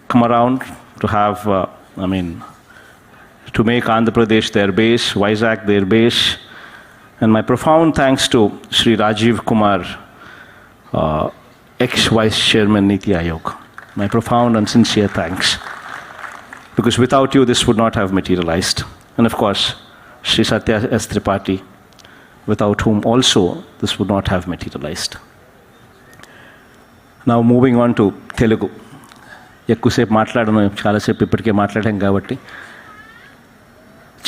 come around, to have, to make Andhra Pradesh their base, Vizag their base, and my profound thanks to Sri Rajiv Kumar, ex-Vice Chairman Niti Aayog. My profound and sincere thanks. Because without you, this would not have materialized. And of course, Sri Satya S. Tripathi, without whom also this would not have materialized. Now moving on to Telugu. ఎక్కువసేపు మాట్లాడను, చాలాసేపు ఇప్పటికే మాట్లాడాం కాబట్టి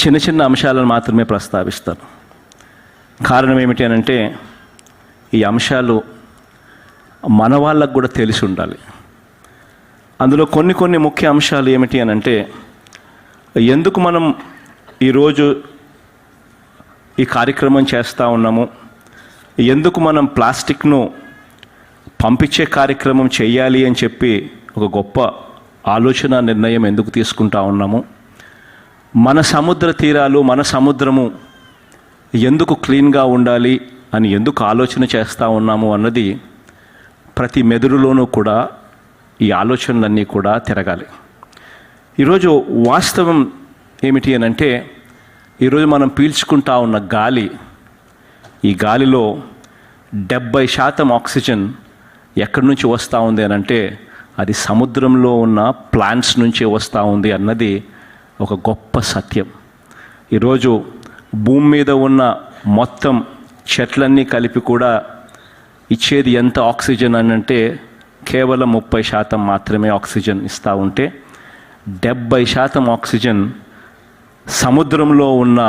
చిన్న చిన్న అంశాలను మాత్రమే ప్రస్తావిస్తాను. కారణం ఏమిటి అని అంటే, ఈ అంశాలు మన వాళ్ళకు కూడా తెలిసి ఉండాలి. అందులో కొన్ని ముఖ్య అంశాలు ఏమిటి అని అంటే, ఎందుకు మనం ఈరోజు ఈ కార్యక్రమం చేస్తూ ఉన్నాము, ఎందుకు మనం ప్లాస్టిక్ను పంపించే కార్యక్రమం చేయాలి అని చెప్పి ఒక గొప్ప ఆలోచన నిర్ణయం ఎందుకు తీసుకుంటా ఉన్నాము, మన సముద్ర తీరాలు మన సముద్రము ఎందుకు క్లీన్గా ఉండాలి అని ఎందుకు ఆలోచన చేస్తూ ఉన్నాము అన్నది ప్రతి మెదుడులోనూ కూడా ఈ ఆలోచనలన్నీ కూడా తిరగాలి. ఈరోజు వాస్తవం ఏమిటి అని అంటే, ఈరోజు మనం పీల్చుకుంటా ఉన్న గాలి, ఈ గాలిలో 70% ఆక్సిజన్ ఎక్కడి నుంచి వస్తూ ఉంది అని అంటే అది సముద్రంలో ఉన్న ప్లాంట్స్ నుంచే వస్తూ ఉంది అన్నది ఒక గొప్ప సత్యం. ఈరోజు భూమి మీద ఉన్న మొత్తం చెట్లన్నీ కలిపి కూడా ఇచ్చేది ఎంత ఆక్సిజన్ అని అంటే కేవలం 30% మాత్రమే ఆక్సిజన్ ఇస్తూ ఉంటే 70% ఆక్సిజన్ సముద్రంలో ఉన్న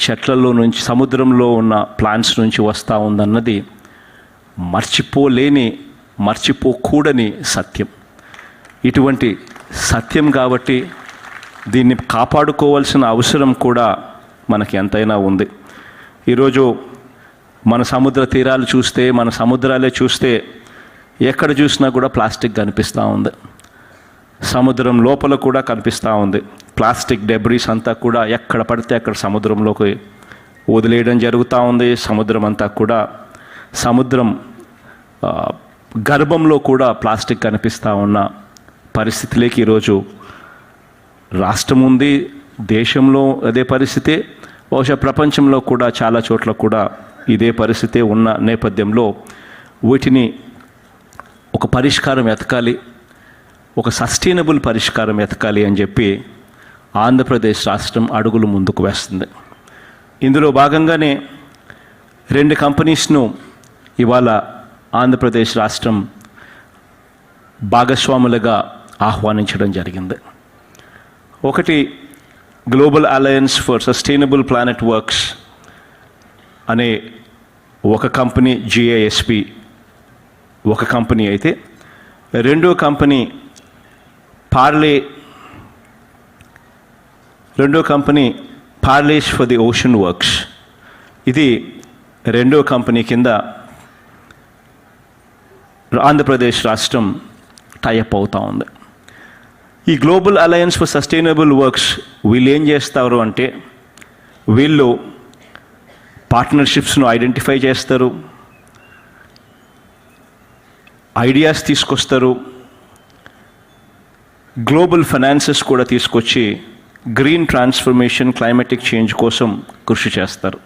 చెట్లలో నుంచి, సముద్రంలో ఉన్న ప్లాంట్స్ నుంచి వస్తూ ఉందన్నది మర్చిపోకూడని సత్యం. ఇటువంటి సత్యం కాబట్టి దీన్ని కాపాడుకోవాల్సిన అవసరం కూడా మనకి ఎంతైనా ఉంది. ఈరోజు మన సముద్ర తీరాలు చూస్తే, మన సముద్రాలే చూస్తే ఎక్కడ చూసినా కూడా ప్లాస్టిక్ కనిపిస్తూ ఉంది. సముద్రం లోపల కూడా కనిపిస్తూ ఉంది. ప్లాస్టిక్ డెబ్రీస్ అంతా కూడా ఎక్కడ పడితే అక్కడ సముద్రంలోకి వదిలేయడం జరుగుతూ ఉంది. సముద్రం అంతా కూడా, సముద్రం గర్భంలో కూడా ప్లాస్టిక్ కనిపిస్తూ ఉన్న పరిస్థితిలోకి ఈరోజు రాష్ట్రం ఉంది. దేశంలో అదే పరిస్థితే, బహుశా ప్రపంచంలో కూడా చాలా చోట్ల కూడా ఇదే పరిస్థితే ఉన్న నేపథ్యంలో వీటిని ఒక పరిష్కారం వెతకాలి, ఒక సస్టైనబుల్ పరిష్కారం వెతకాలి అని చెప్పి ఆంధ్రప్రదేశ్ రాష్ట్రం అడుగులు ముందుకు వేస్తుంది. ఇందులో భాగంగానే 2 కంపెనీస్ను ఇవాళ ఆంధ్రప్రదేశ్ రాష్ట్రం భాగస్వాములుగా ఆహ్వానించడం జరిగింది. ఒకటి Global Alliance for Sustainable Planet works అనే ఒక కంపెనీ, GISP ఒక కంపెనీ అయితే, రెండో company Parleys for the Ocean works. ఇది రెండో కంపెనీ కింద ఆంధ్రప్రదేశ్ రాష్ట్రం టైఅప్ అవుతూ ఉంది. ఈ global Alliance for sustainable works వీళ్ళు ఏం చేస్తారు అంటే, వీళ్ళు పార్ట్నర్షిప్స్ను ఐడెంటిఫై చేస్తారు, ఐడియాస్ తీసుకొస్తారు, గ్లోబల్ ఫైనాన్సెస్ కూడా తీసుకొచ్చి గ్రీన్ ట్రాన్స్ఫర్మేషన్, క్లైమాటిక్ చేంజ్ కోసం కృషి చేస్తారు.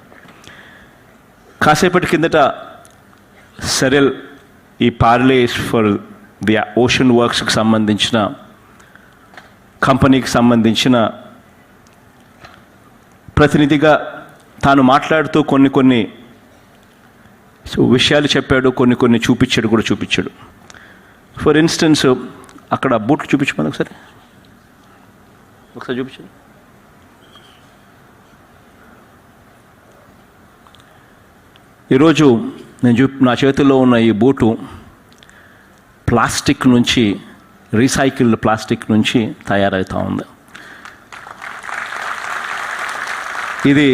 కాసేపటి కిందట సెరెల్, ఈ పార్లేస్ ఫర్ ది ఓషన్ వర్క్స్కి సంబంధించిన కంపెనీకి సంబంధించిన ప్రతినిధిగా తాను మాట్లాడుతూ కొన్ని విషయాలు చెప్పాడు, కొన్ని చూపించాడు. ఫర్ ఇన్స్టెన్స్, అక్కడ బూట్లు చూపించమని ఒకసారి చూపించండి. ఈరోజు నా చేతిలో ఉన్న ఈ బూటు ప్లాస్టిక్ నుంచి, రీసైకిల్డ్ ప్లాస్టిక్ నుంచి తయారవుతూ ఉంది. ఇది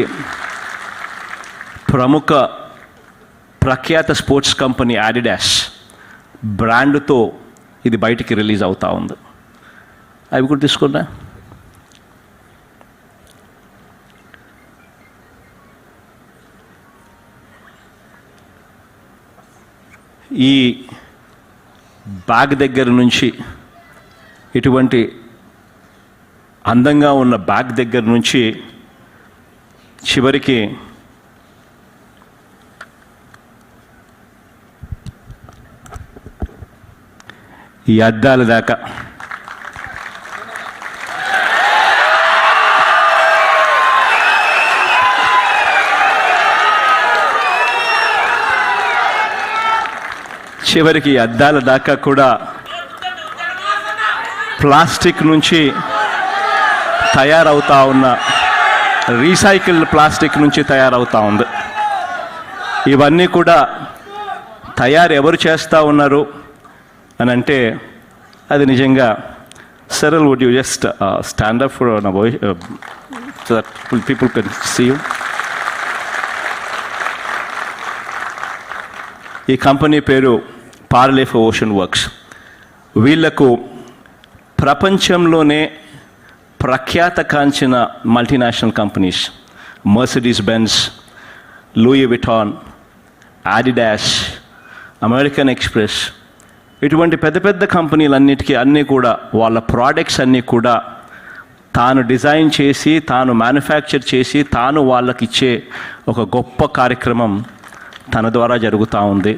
ప్రఖ్యాత స్పోర్ట్స్ కంపెనీ అడిడాస్ బ్రాండ్తో ఇది బయటికి రిలీజ్ అవుతూ ఉంది. అవి కూడా తీసుకున్నా. ఈ బ్యాగ్ దగ్గర నుంచి, ఇటువంటి అందంగా ఉన్న బ్యాగ్ దగ్గర నుంచి చివరికి ఈ అద్దాల దాకా కూడా ప్లాస్టిక్ నుంచి తయారవుతా ఉన్న రీసైకిల్డ్ ప్లాస్టిక్ నుంచి తయారవుతా ఉంది. ఇవన్నీ కూడా ఎవరు చేస్తూ ఉన్నారు అని అంటే అది నిజంగా Cyril, would you just stand up for an voice so that people can see you? ఈ కంపెనీ పేరు పార్లే ఫర్ ఓషన్ వర్క్స్. వీళ్లకు ప్రపంచంలోనే ప్రఖ్యాత కాంచిన multinational companies Mercedes Benz, Louis Vuitton, Adidas, American Express ఇటువంటి పెద్ద పెద్ద కంపెనీలన్నిటికీ అన్నీ కూడా వాళ్ళ ప్రోడక్ట్స్ అన్నీ కూడా తాను డిజైన్ చేసి తాను మ్యానుఫ్యాక్చర్ చేసి తాను వాళ్ళకి ఇచ్చే ఒక గొప్ప కార్యక్రమం తన ద్వారా జరుగుతూ ఉంది.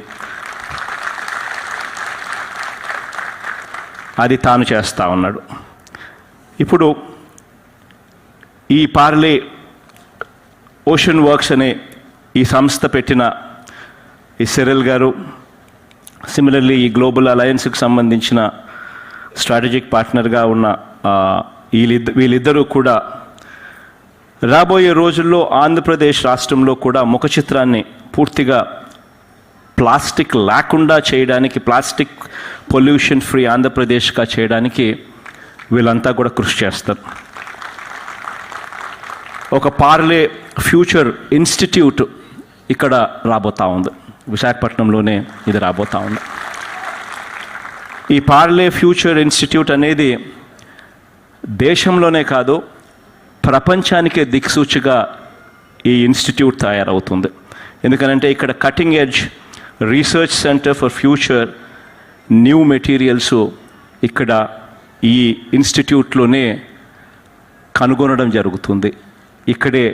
అది తాను చేస్తూ ఉన్నాడు. ఇప్పుడు ఈ పార్లే ఓషన్ వర్క్స్ అనే ఈ సంస్థ పెట్టిన ఈ సిరిల్ గారు, సిమిలర్లీ ఈ గ్లోబల్ అలయన్స్కి సంబంధించిన స్ట్రాటజిక్ పార్ట్నర్గా ఉన్న వీళ్ళిద్దరూ కూడా రాబోయే రోజుల్లో ఆంధ్రప్రదేశ్ రాష్ట్రంలో కూడా ముఖ చిత్రాన్ని పూర్తిగా ప్లాస్టిక్ లేకుండా చేయడానికి, ప్లాస్టిక్ పొల్యూషన్ ఫ్రీ ఆంధ్రప్రదేశ్గా చేయడానికి వీళ్ళంతా కూడా కృషి చేస్తారు. ఒక పార్లే ఫ్యూచర్ ఇన్స్టిట్యూట్ ఇక్కడ రాబోతూ ఉంది, విశాఖపట్నంలోనే ఇది రాబోతూ ఉంది. ఈ పార్లే ఫ్యూచర్ ఇన్స్టిట్యూట్ అనేది దేశంలోనే కాదు ప్రపంచానికే దిక్సూచిగా ఈ ఇన్స్టిట్యూట్ తయారవుతుంది. ఎందుకనంటే ఇక్కడ cutting edge research centre for future new materials ఇక్కడ ఈ ఇన్స్టిట్యూట్లోనే కనుగొనడం జరుగుతుంది. ఇక్కడే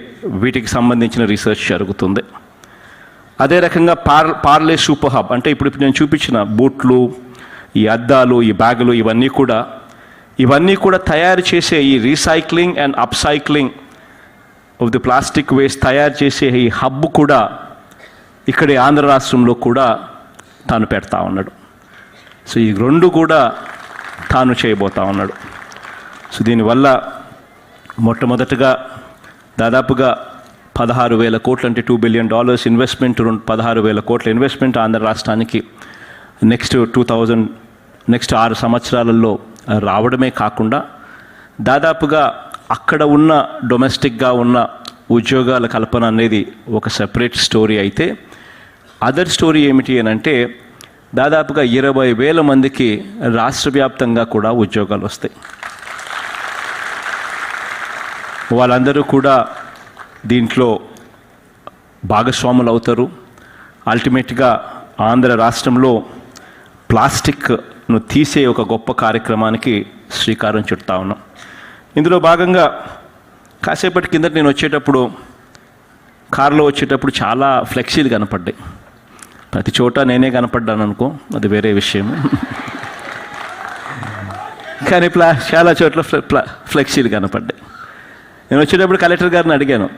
వీటికి సంబంధించిన రీసెర్చ్ జరుగుతుంది. అదే రకంగా పార్లే సూపర్ హబ్ అంటే ఇప్పుడు నేను చూపించిన బూట్లు, ఈ అద్దాలు, ఈ బ్యాగులు ఇవన్నీ కూడా తయారు చేసే ఈ recycling and upcycling of the plastic waste తయారు చేసే ఈ హబ్ కూడా ఇక్కడే ఆంధ్ర రాష్ట్రంలో కూడా తాను పెడతా ఉన్నాడు. సో ఈ రెండు కూడా తాను చేయబోతా ఉన్నాడు. సో దీనివల్ల మొట్టమొదటగా దాదాపుగా 16,000 కోట్లు అంటే $2 బిలియన్ ఇన్వెస్ట్మెంట్, 16,000 కోట్ల ఇన్వెస్ట్మెంట్ ఆంధ్ర రాష్ట్రానికి నెక్స్ట్ 6 సంవత్సరాలలో రావడమే కాకుండా దాదాపుగా అక్కడ ఉన్న డొమెస్టిక్గా ఉన్న ఉద్యోగాల కల్పన అనేది ఒక సెపరేట్ స్టోరీ అయితే, అదర్ స్టోరీ ఏమిటి అని అంటే దాదాపుగా 20,000 మందికి రాష్ట్ర వ్యాప్తంగా కూడా ఉద్యోగాలు వస్తాయి. వాళ్ళందరూ కూడా దీంట్లో భాగస్వాములు అవుతారు. అల్టిమేట్గా ఆంధ్ర రాష్ట్రంలో ప్లాస్టిక్ను తీసే ఒక గొప్ప కార్యక్రమానికి శ్రీకారం చుడతా ఉన్నాం. ఇందులో భాగంగా కాసేపటి కిందట నేను కారులో వచ్చేటప్పుడు చాలా ఫ్లెక్సీలు కనపడ్డాయి. ప్రతి చోట నేనే కనపడ్డాను అనుకో, అది వేరే విషయం. కానీ చాలా చోట్ల ఫ్లెక్సీలు కనపడ్డాయి. నేను వచ్చేటప్పుడు కలెక్టర్ గారిని అడిగాను,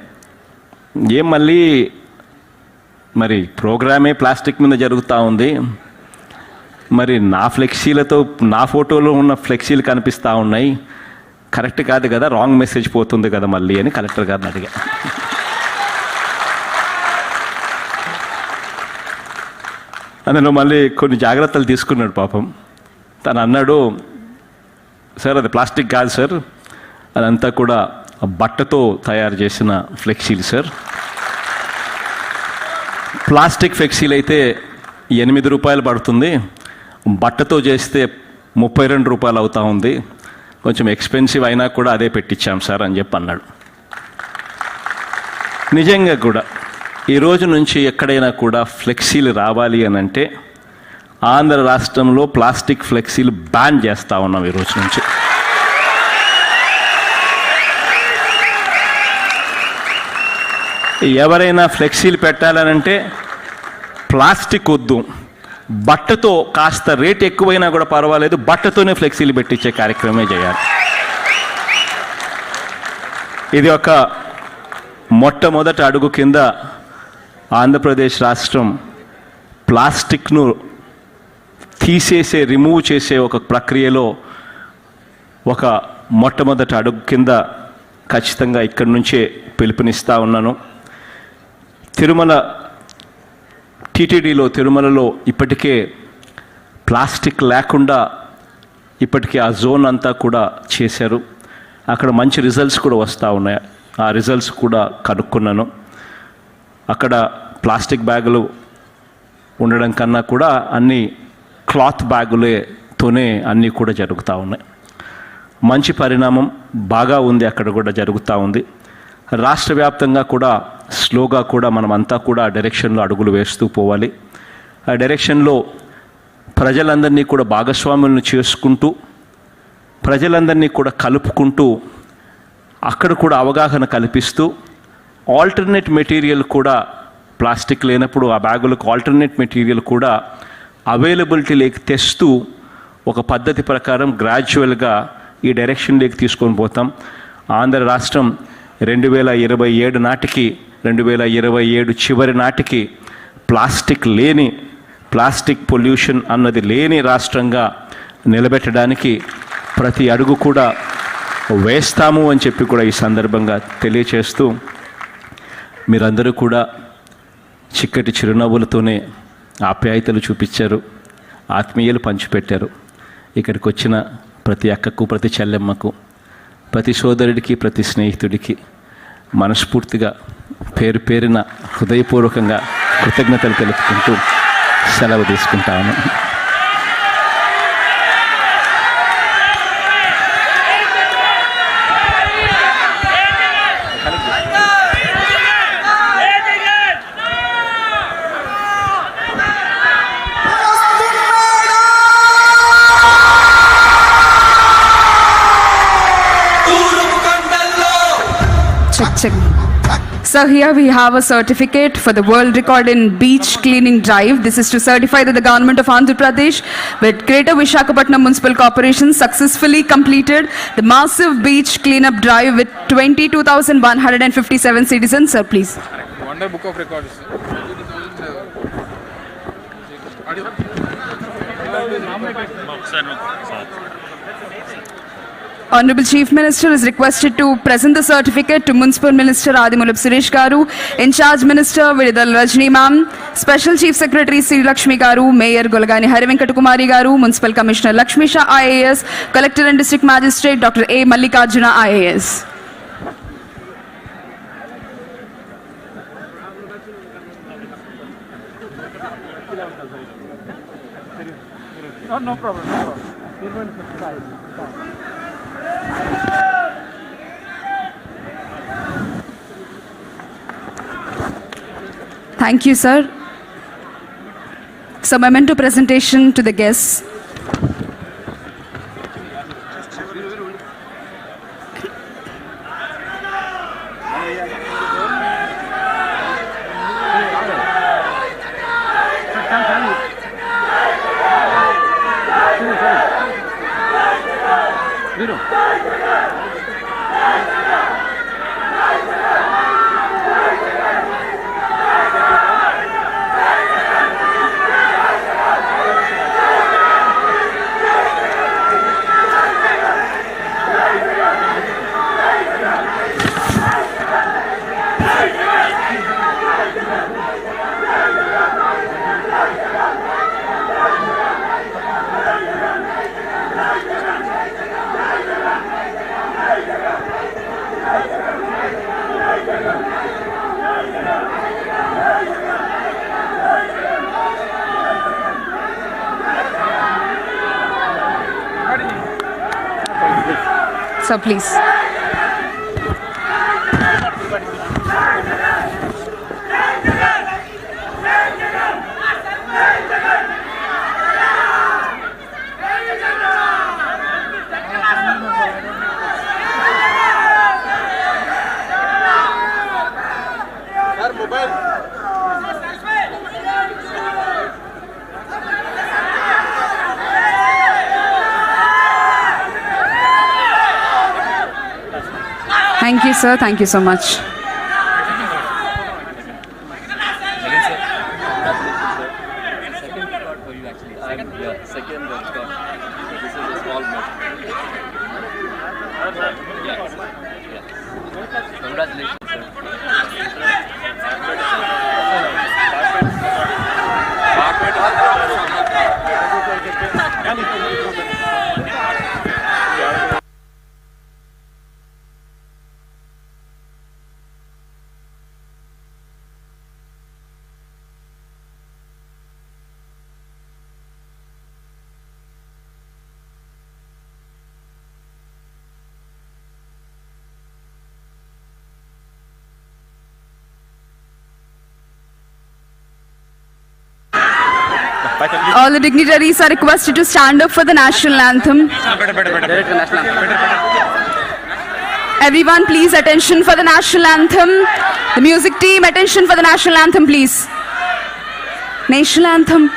ఏం మళ్ళీ మరి ప్రోగ్రామే ప్లాస్టిక్ మీద జరుగుతూ ఉంది, మరి నా ఫ్లెక్సీలతో నా ఫోటోలో ఉన్న ఫ్లెక్సీలు కనిపిస్తూ ఉన్నాయి, కరెక్ట్ కాదు కదా, రాంగ్ మెసేజ్ పోతుంది కదా మళ్ళీ అని కలెక్టర్ గారిని అడిగా. అందులో మళ్ళీ కొన్ని జాగ్రత్తలు తీసుకున్నాడు పాపం. తను అన్నాడు, సార్ అది ప్లాస్టిక్ కాదు సార్, అదంతా కూడా బట్టతో తయారు చేసిన ఫ్లెక్సీలు సార్. ప్లాస్టిక్ ఫ్లెక్సీలు అయితే $8 పడుతుంది, బట్టతో చేస్తే $32 అవుతా ఉంది, కొంచెం ఎక్స్పెన్సివ్ అయినా కూడా అదే పెట్టించాం సార్ అని చెప్పి అన్నాడు. నిజంగా కూడా ఈ రోజు నుంచి ఎక్కడైనా కూడా ఫ్లెక్సీలు రావాలి అని అంటే ఆంధ్ర రాష్ట్రంలో ప్లాస్టిక్ ఫ్లెక్సీలు బ్యాన్ చేస్తూ ఉన్నాం ఈ రోజు నుంచి. ఎవరైనా ఫ్లెక్సీలు పెట్టాలనంటే ప్లాస్టిక్ వద్దు, బట్టతో కాస్త రేట్ ఎక్కువైనా కూడా పర్వాలేదు, బట్టతోనే ఫ్లెక్సీలు పెట్టించే కార్యక్రమమే చేయాలి. ఇది ఒక మొట్టమొదటి అడుగు కింద ఆంధ్రప్రదేశ్ రాష్ట్రం ప్లాస్టిక్ను రిమూవ్ చేసే ఒక ప్రక్రియలో ఒక మొట్టమొదటి అడుగు కింద ఖచ్చితంగా ఇక్కడి నుంచే పిలుపునిస్తూ ఉన్నాను. తిరుమల టీటీడీలో తిరుమలలో ఇప్పటికే ప్లాస్టిక్ లేకుండా ఇప్పటికే ఆ జోన్ అంతా కూడా చేశారు. అక్కడ మంచి రిజల్ట్స్ కూడా వస్తూ ఉన్నాయి. ఆ రిజల్ట్స్ కూడా కనుక్కున్నాను. అక్కడ ప్లాస్టిక్ బ్యాగులు ఉండడం కన్నా కూడా అన్ని క్లాత్ బ్యాగులతోనే అన్నీ కూడా జరుగుతూ ఉన్నాయి. మంచి పరిణామం బాగా ఉంది, అక్కడ కూడా జరుగుతూ ఉంది. రాష్ట్ర వ్యాప్తంగా కూడా స్లోగా కూడా మనమంతా కూడా ఆ డైరెక్షన్లో అడుగులు వేస్తూ పోవాలి. ఆ డైరెక్షన్లో ప్రజలందరినీ కూడా భాగస్వాములను చేసుకుంటూ ప్రజలందరినీ కూడా కలుపుకుంటూ అక్కడ కూడా అవగాహన కల్పిస్తూ ఆల్టర్నేట్ మెటీరియల్ కూడా ప్లాస్టిక్ లేనప్పుడు ఆ బ్యాగులకు ఆల్టర్నేట్ మెటీరియల్ కూడా అవైలబిలిటీలోకి తెస్తూ ఒక పద్ధతి ప్రకారం గ్రాడ్యువల్గా ఈ డైరెక్షన్లోకి తీసుకొని పోతాం. ఆంధ్ర రాష్ట్రం 2027 నాటికి 2027 చివరి నాటికి ప్లాస్టిక్ పొల్యూషన్ అన్నది లేని రాష్ట్రంగా నిలబెట్టడానికి ప్రతి అడుగు కూడా వేస్తాము అని చెప్పి కూడా ఈ సందర్భంగా తెలియచేస్తూ మీరందరూ కూడా చిక్కటి చిరునవ్వులతోనే ఆప్యాయతలు చూపించారు, ఆత్మీయలు పంచిపెట్టారు. ఇక్కడికి వచ్చిన ప్రతి అక్కకు, ప్రతి చెల్లెమ్మకు, ప్రతి సోదరుడికి, ప్రతి స్నేహితుడికి మనస్ఫూర్తిగా పేరు పేరున హృదయపూర్వకంగా కృతజ్ఞతలు తెలుపుకుంటూ సెలవు తీసుకుంటాను. Check. So here we have a certificate for the world record in beach cleaning drive. This is to certify that the government of Andhra Pradesh with Greater Visakhapatnam Municipal Corporation successfully completed the massive beach cleanup drive with 22,157 citizens. Sir, please. Wonder Book of Records. Honorable Chief Minister is requested to present the certificate to Municipal Minister Adimulab Suresh Garu, In charge Minister Vidal Rajni Ma'am, Special Chief Secretary Sri Lakshmi Garu, Mayor Golagani Harivenkatumari Garu, Municipal Commissioner Lakshmi Shah IAS, Collector and District Magistrate Dr. A. Mallikarjuna IAS. No problem. Thank you, sir. So, memento presentation to the guests. So, please. Thank you, sir. Thank you so much. Second record. This is a small note. All the dignitaries are requested to stand up for the national anthem. Everyone, please, attention for the national anthem. The music team, attention for the national anthem, please. National anthem.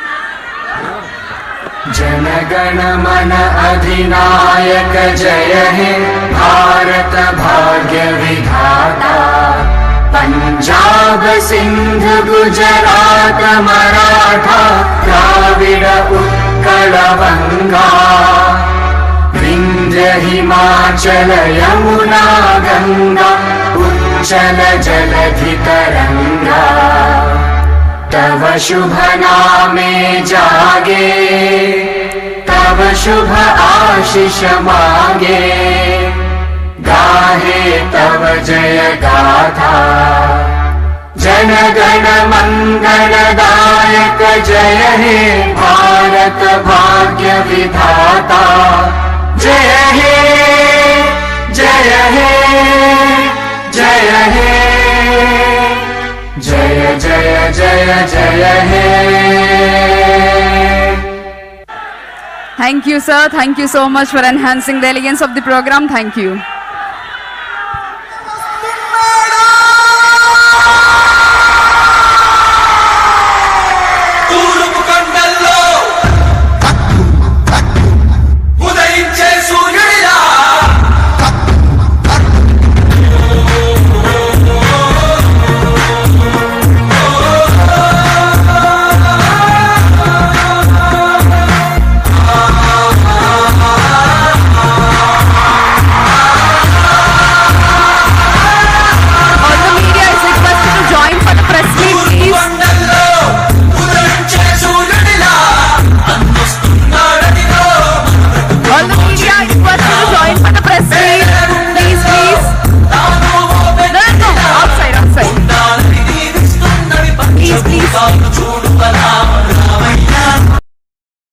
जनगण मन अधिनायक जय हे भारत भाग्य विधाता पंजाब सिंध गुजरात मराठा द्राविड उत्कल बंगा विंध्य हिमाचल यमुना गंगा उच्चल जलधि तरंगा तव शुभ नामे जागे तव शुभ आशीष मांगे गाहे तव जय गाथा जन गण मंगल दायक जय हे भारत भाग्य विधाता जय हे जय हे जय हे जय जय जय जय हे Thank you, sir. Thank you so much for enhancing the elegance of the program. Thank you.